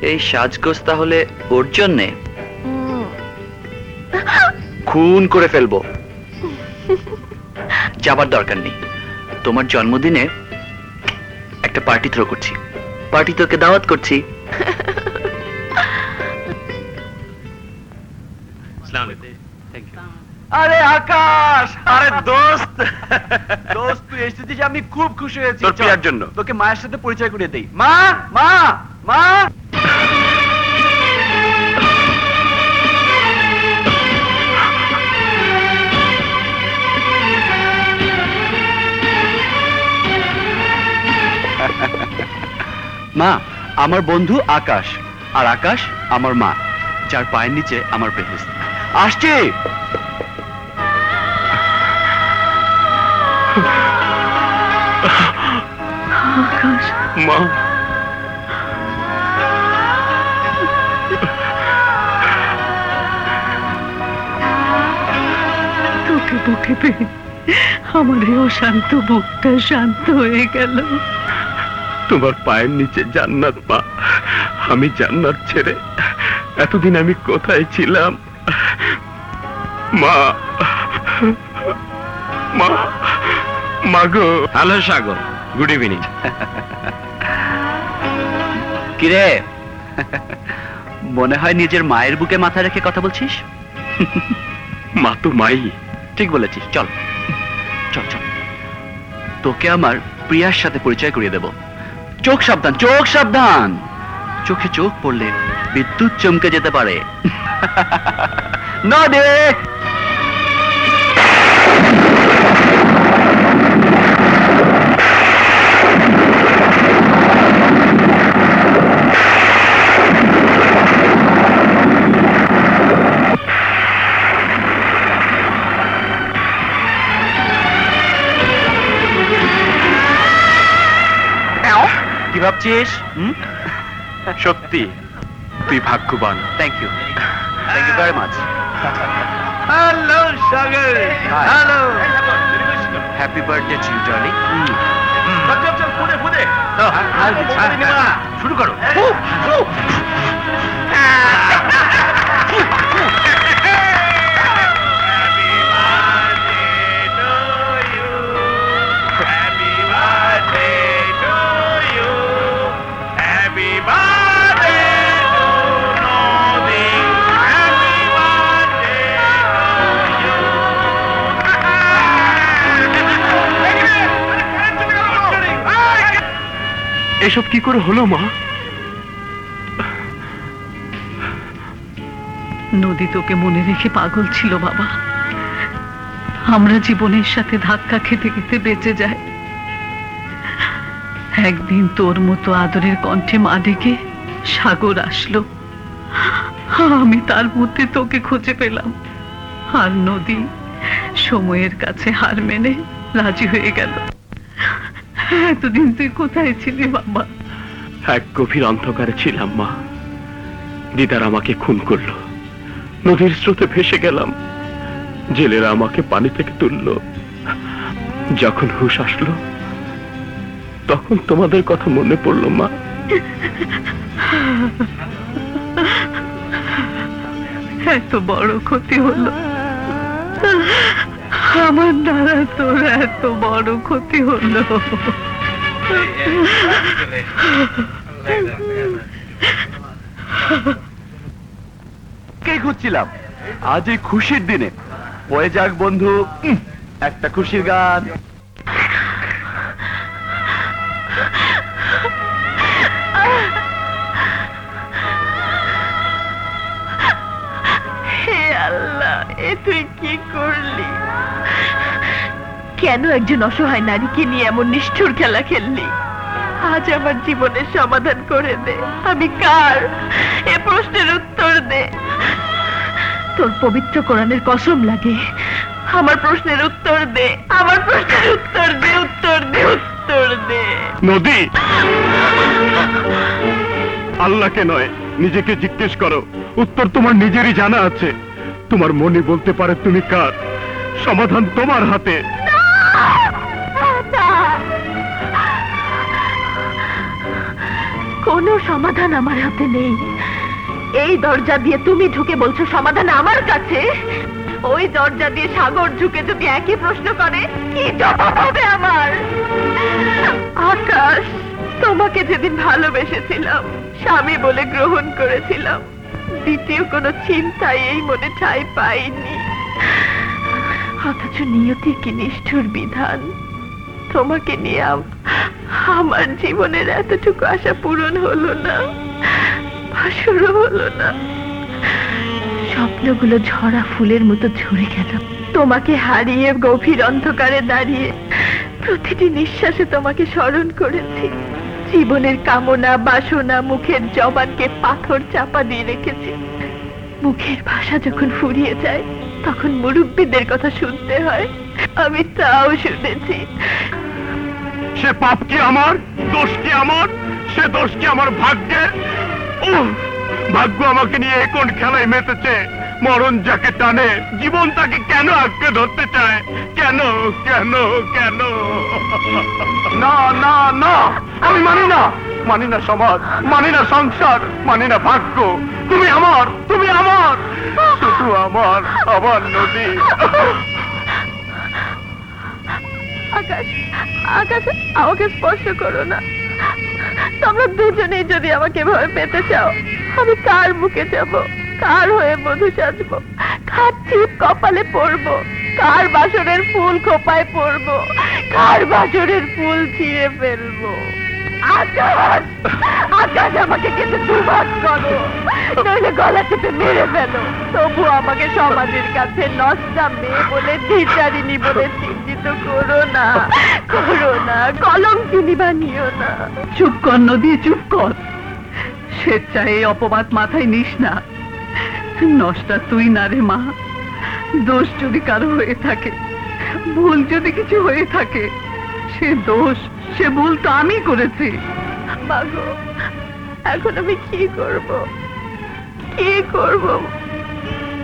এই সাজগোজ তাহলে ওর জন্যে? খুন করে ফেলবো। যাবার দরকার নেই। তোমার জন্মদিনে একটা পার্টি থ্রো করছি, পার্টি তোকে দাওয়াত করছি। আরে আকাশ, আরে দোস্ত, দোস্ত তুই এসেছিস, আমি খুব খুশি হয়েছি। তোর প্রিয়ার জন্য। তোকে মায়ের সাথে পরিচয় করিয়ে দেই। মা, মা, মা। মা, আমার বন্ধু আকাশ, আর আকাশ আমার মা, যার পায়ের নিচে আমার বেহেশত। আসছে। আকাশ, মা, তোকে বুকে পেয়ে আমার এই অশান্ত বুকটা শান্ত হয়ে গেল। তোমার পায়ের নিচে জান্নাত মা। আমি জান্নাত ছেড়ে এতদিন আমি কোথায় ছিলাম মা? মা, মা গো। হ্যালো সাগর, গুড ইভিনিং। কিরে, মনে হয় নিজের মায়ের বুকে মাথা রেখে কথা বলছিস? মা তো মাই। ঠিক বলেছিস, চল চল চল, তোকে আমার প্রিয়ার সাথে পরিচয় করিয়ে দেব। চোখ সাবধান, চোখ সাবধান, চোখে চোখ পড়লে বিদ্যুৎ চমকে যেতে পারে। না দে। কি ভাবছিস? সত্যি তুই ভাগ্যবান। Thank you very much. Hello Sagar, hello, happy birthday to you darling. শুরু করো। এসব কি করে হলো মা? নদী তোকে মনে রেখে পাগল ছিল বাবা। আমরা জীবনের সাথে ধাক্কা খেতে খেতে বেঁচে যাই। একদিন তোর মতো আদরের কণ্ঠে মা ডেকে সাগর আসলো। আমি তার মধ্যে তোকে খুঁজে পেলাম। আর নদী সময়ের কাছে হার মেনে রাজি হয়ে গেল। এতদিন তুই কোথায় ছিলি বাবা? এক গভীর অন্ধকারে ছিলাম মা। দিদার আমাকে খুন করলো, নদীর স্রোতে ভেসে গেলাম। জেলেরা আমাকে পানি থেকে তুললো। যখন হুঁশ আসলো তখন তোমাদের কথা মনে পড়লো মা। এত বড় ক্ষতি হলো আমার দ্বারা, তোর এত বড় ক্ষতি হলো। কে খুঁজছিলাম আজ এই খুশির দিনে। হয়ে যাক বন্ধু একটা খুশির গান। হে আল্লাহ, এ তুই কি করলি? কেন একজন অসহায় নারীকে নিয়ে এমন নিষ্ঠুর খেলা খেললি? আজ আমার জীবনের সমাধান করে দে। আমি কার, এ প্রশ্নের উত্তর দে। তোর পবিত্র কোরআনের কসম লাগে, আমার প্রশ্নের উত্তর দে। আমার প্রশ্নের উত্তর দে, উত্তর দে, উত্তর দে। নদী, আল্লাহকে নয় নিজেকে জিজ্ঞেস করো। উত্তর তোমার নিজেরই জানা আছে। তোমার মনে বলতে পারে তুমি কার। সমাধান তোমার হাতে। কোনো সমাধান আমার হাতে নেই। এই দরজা দিয়ে তুমি ঢুকে বলছো সমাধান আমার কাছে। ওই দরজা দিয়ে সাগর ঢুকে যদি একই প্রশ্ন করে, কি জবাব হবে আমার? আকাশ, তোমাকে যেদিন ভালোবেসেছিলাম, স্বামী বলে গ্রহণ করেছিলাম, দ্বিতীয় কোনো চিন্তাই এই মনে ঠাঁই পাইনি। অথচ নিয়তি কি নিষ্ঠুর বিধান। তোমাকে নিয়ে আমার জীবনের এতটুকু আশা পূরণ হলো না, শুরু হলো না। স্বপ্নগুলো ঝরা ফুলের মতো ঝরে গেল। তোমাকে হারিয়ে গভীর অন্ধকারে দাঁড়িয়ে প্রতিটি নিঃশ্বাসে তোমাকে স্মরণ করেছি। জীবনের কামনা বাসনা মুখের জবানকে পাথর চাপা দিয়ে রেখেছি। মুখের ভাষা যখন ফুরিয়ে যায় তখন মুরব্বীদের কথা শুনতে হয়। আমি তাও শুনেছি। সে পাপ কি আমার, দোষ কি আমার? সে দোষ কি আমার ভাগ্যে? ভাগ্য আমাকে নিয়ে কোন খেলায় মেতেছে। মরণ যাকে টানে জীবন তাকে কেন আঁকড়ে ধরতে চায়? কেন কেন কেন? না না না, আমি মানি না, মানি না সমাজ, মানি না সংসার, মানি না ভাগ্য। তুমি আমার, তুমি আমার, শুধু আমার, আমার নদী। আকাশ, আকাশ, আমাকে স্পর্শ করো না। তোমরা দুজনেই যদি আমাকে এভাবে পেতে চাও, আমি কার বুকে যাব, কার হয়ে মধু সাজবো, কার টিপ কপালে পরবো, কার বাসরের ফুল খোপায় পরবো, কার বাসরের ফুল ছিঁড়ে ফেলবো? আকাশ, আকাশ, আমাকে কিন্তু দুভাগ করো, নইলে গলা টিপে মেরে ফেলো। তবু আমাকে সমাজের কাছে নষ্টা মেয়ে বলে, দ্বিচারিণী বলে চিহ্নিত করো না, করো না, কলঙ্কিনী বানিও না। চুপ কর নদী, চুপ কর। স্বেচ্ছায় এই অপবাদ মাথায় নিস না। নষ্টা তুই না রে মা। দোষ যদি কারো হয়ে থাকে, ভুল যদি কিছু হয়ে থাকে, সে দোষ, সে ভুল তো আমি করেছি। মাগো, এখন আমি কি করব, কি করব?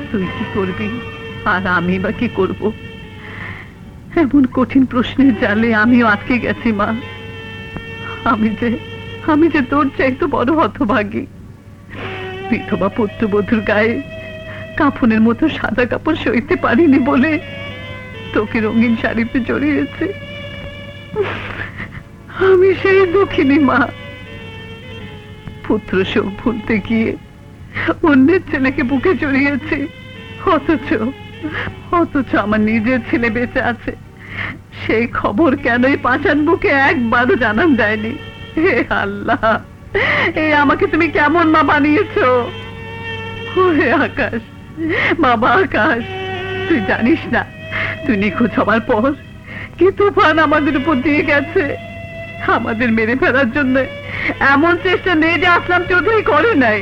তুই কি করবি আর আমি বা কি করব? এমন কঠিন প্রশ্নের জালে আমিও আটকে গেছি মা। আমি যে তোর চাইতে বড় হতভাগী। বিধবা পুত্রবধূর গায়ে কাফনের মতো সাদা কাপড় সইতে পারিনি বলে তোকে রঙিন শাড়িতে জড়িয়েছে। আমি সেই দুঃখিনী মা। পুত্র শোক ভুলতে গিয়ে অন্যের ছেলেকে বুকে জড়িয়েছি, অথচ আমার নিজের ছেলে বেঁচে আছে সেই খবর কেনই পাঁচান বুকে একবারও জানান যায়নি। হে আল্লাহ, এই আমাকে তুমি কেমন মা বানিয়েছো? হে আকাশ, বাবা আকাশ, তুই জানিস না তুই নিখোঁজ হবার পর কি তুফান আমাদের উপর দিয়ে গেছে। আমাদের মেরে ফেলার জন্য এমন চেষ্টা নেই যে আসলাম চৌধুরী করে নাই।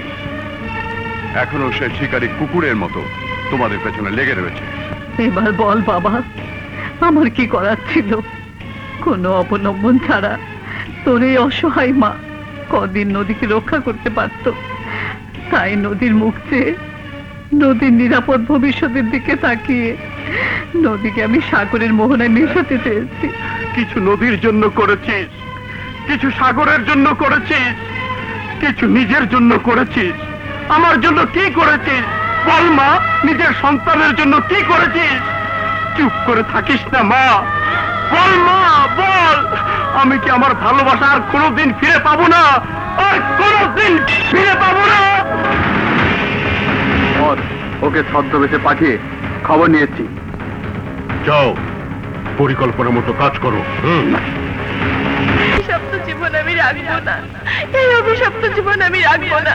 এখনো সে শিকারী কুকুরের মতো তোমাদের পেছনে লেগে রয়েছে। এবার বল বাবা, আমার কি করার ছিল? কোনো অবলম্বন ছাড়া তোর এই অসহায় মা কদিন নদীকে রক্ষা করতে পারত। তাই নদীর মুখ চেয়ে, নদীর নিরাপদ ভবিষ্যতের দিকে তাকিয়ে নদীকে আমি সাগরের মোহনায় মেশাতে চেয়েছি। কিছু নদীর জন্য করেছিস, কিছু সাগরের জন্য করেছিস, কিছু নিজের জন্য করেছিস। আমার জন্য কি করেছিস বল মা? নিজের সন্তানের জন্য কি করেছিস? চুপ করে থাকিস না মা, বল মা, বল। আমি কি আমার ভালোবাসা আর কোনোদিন ফিরে পাবো না? আর কোনোদিন ফিরে পাবো না? ওকে ছদ্মবেশে পাঠিয়ে খবর নিয়েছি। যাও, পরিকল্পনা মতো কাজ করো। অভিশপ্ত জীবন আমি রাখবো না, এই অভিশপ্ত জীবন আমি রাখবো না।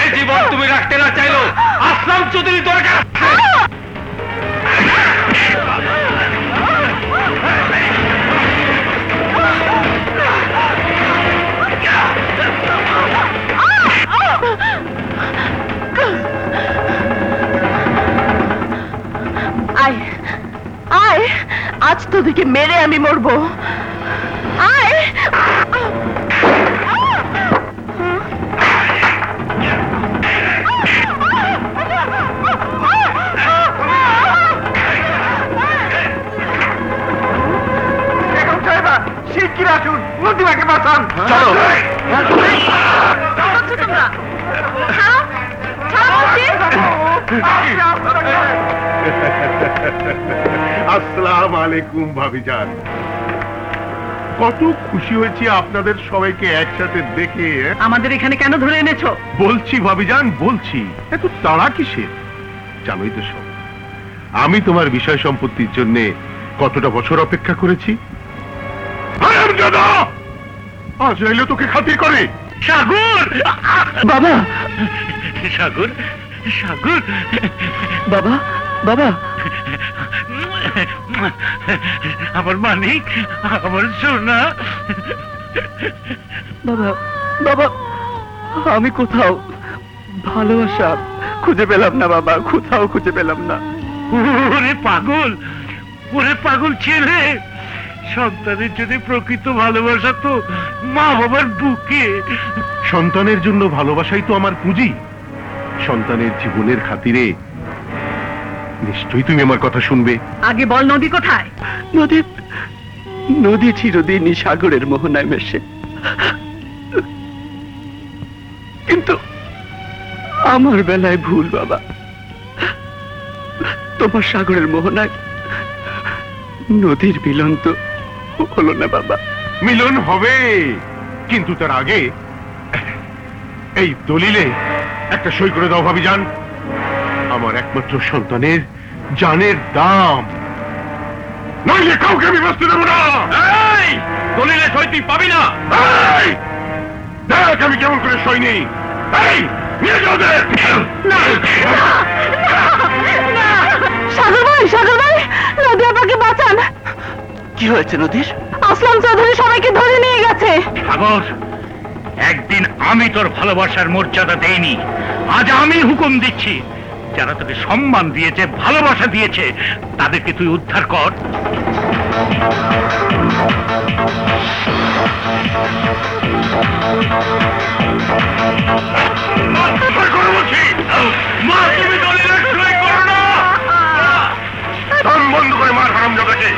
এই জীবন তুমি রাখতে না চাইলো আসলাম চৌধুরী দরকার। আয়, আয়, আজ তোদেরকে মেরে আমি মরবো। আয়। শিগগির আসুন, নদীমাকে বাঁচান। চলো। তোমরা ছাড়ো, ছাড়ো বলছি। আসসালাম আলাইকুম ভাবিজান। কত খুশি হয়েছি আপনাদের সবাইকে একসাথে দেখে। আমাদের এখানে কেন ধরে এনেছো? বলছি ভাবিজান, বলছি। এত তাড়া কিসের? জানোই তো সব, আমি তোমার বিষয় সম্পত্তির জন্য কতটা বছর অপেক্ষা করেছি। আজ এলে তোকে খাতির করে। সাগর, বাবা, সাগর, সাগর, বাবা, বাবা, আমার মানিক, আমার সোনা। বাবা, বাবা, আমি কোথাও ভালোবাসা খুঁজে পেলাম না বাবা, কোথাও খুঁজে পেলাম না। ওরে পাগল, ওরে পাগল ছেলে, সন্তানের জন্য প্রকৃত ভালোবাসা তো মা বাবার বুকে। সন্তানের জন্য ভালোবাসাই তো আমার পুঁজি। সন্তানের জীবনের খাতিরে নিশ্চয়ই তুমি আমার কথা শুনবে। আগে বল নদী কোথায়? নদী নদী চিরদিনই সাগরের মোহনায় মেশে, কিন্তু আমার বেলায় ভুল বাবা। তোমার সাগরের মোহনায় নদীর মিলন তো হলো না বাবা। মিলন হবে, কিন্তু তার আগে এই দলিলে একটা সই করে দাও ভাবিজান। আমার একমাত্র সন্তানের জানের দাম, নইলে কাউকে আমি বাঁচতে দেবো না। এই দলিলে সই তুই পাবি না। এই দেখ আমি কেমন করে সই নেই। এই নিয়ে যাও দেখ। সাগর ভাই, নদী আপাকে বাঁচান। কি হয়েছে নদীর? আসলাম চৌধুরী সবাইকে ধরে নিয়ে গেছে। সাগর, একদিন আমি তোর ভালোবাসার মর্যাদা দেইনি, আজ আমি হুকুম দিচ্ছি, যারা তোকে সম্মান দিয়েছে, ভালোবাসা দিয়েছে, তাদেরকে তুই উদ্ধার কর। মা তুমি দলিলে সই করো না। দম বন্ধ করে মার হারাম জগাছে।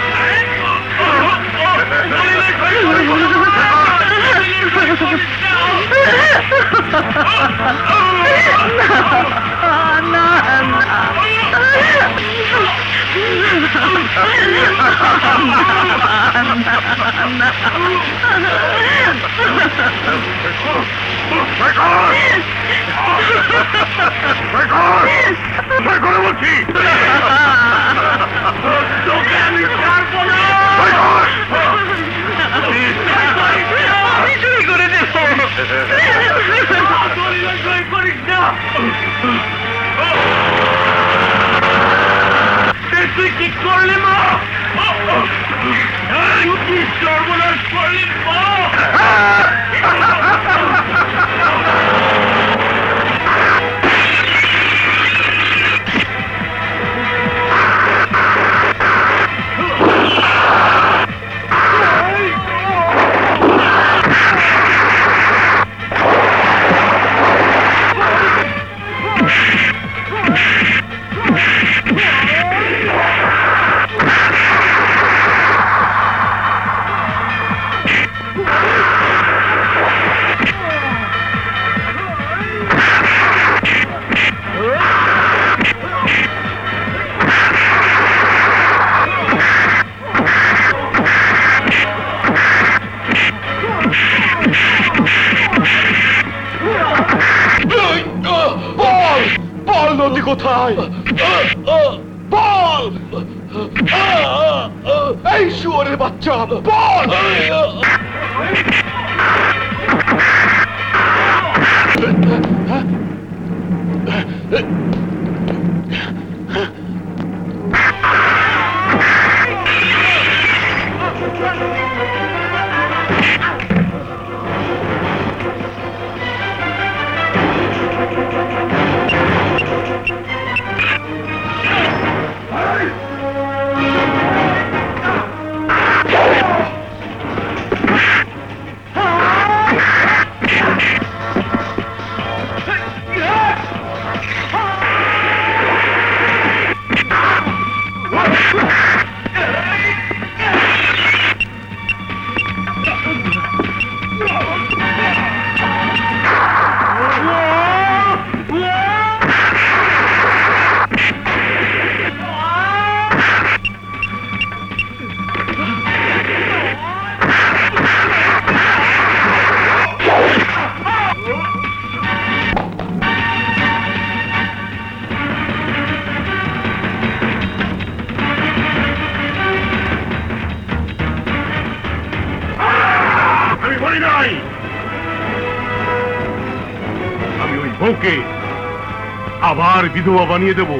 বলছি তোকে আমি ছাড়বো না। আমি চুরি করে দেব। করিস না। তুই কি করলি মা? তুই সর্বনাশ করলি মা। নদী কোথায়? বল! এই শুয়োরের বাচ্চা বল! আমি ওই বউকে আবার বিধবা বানিয়ে দেব।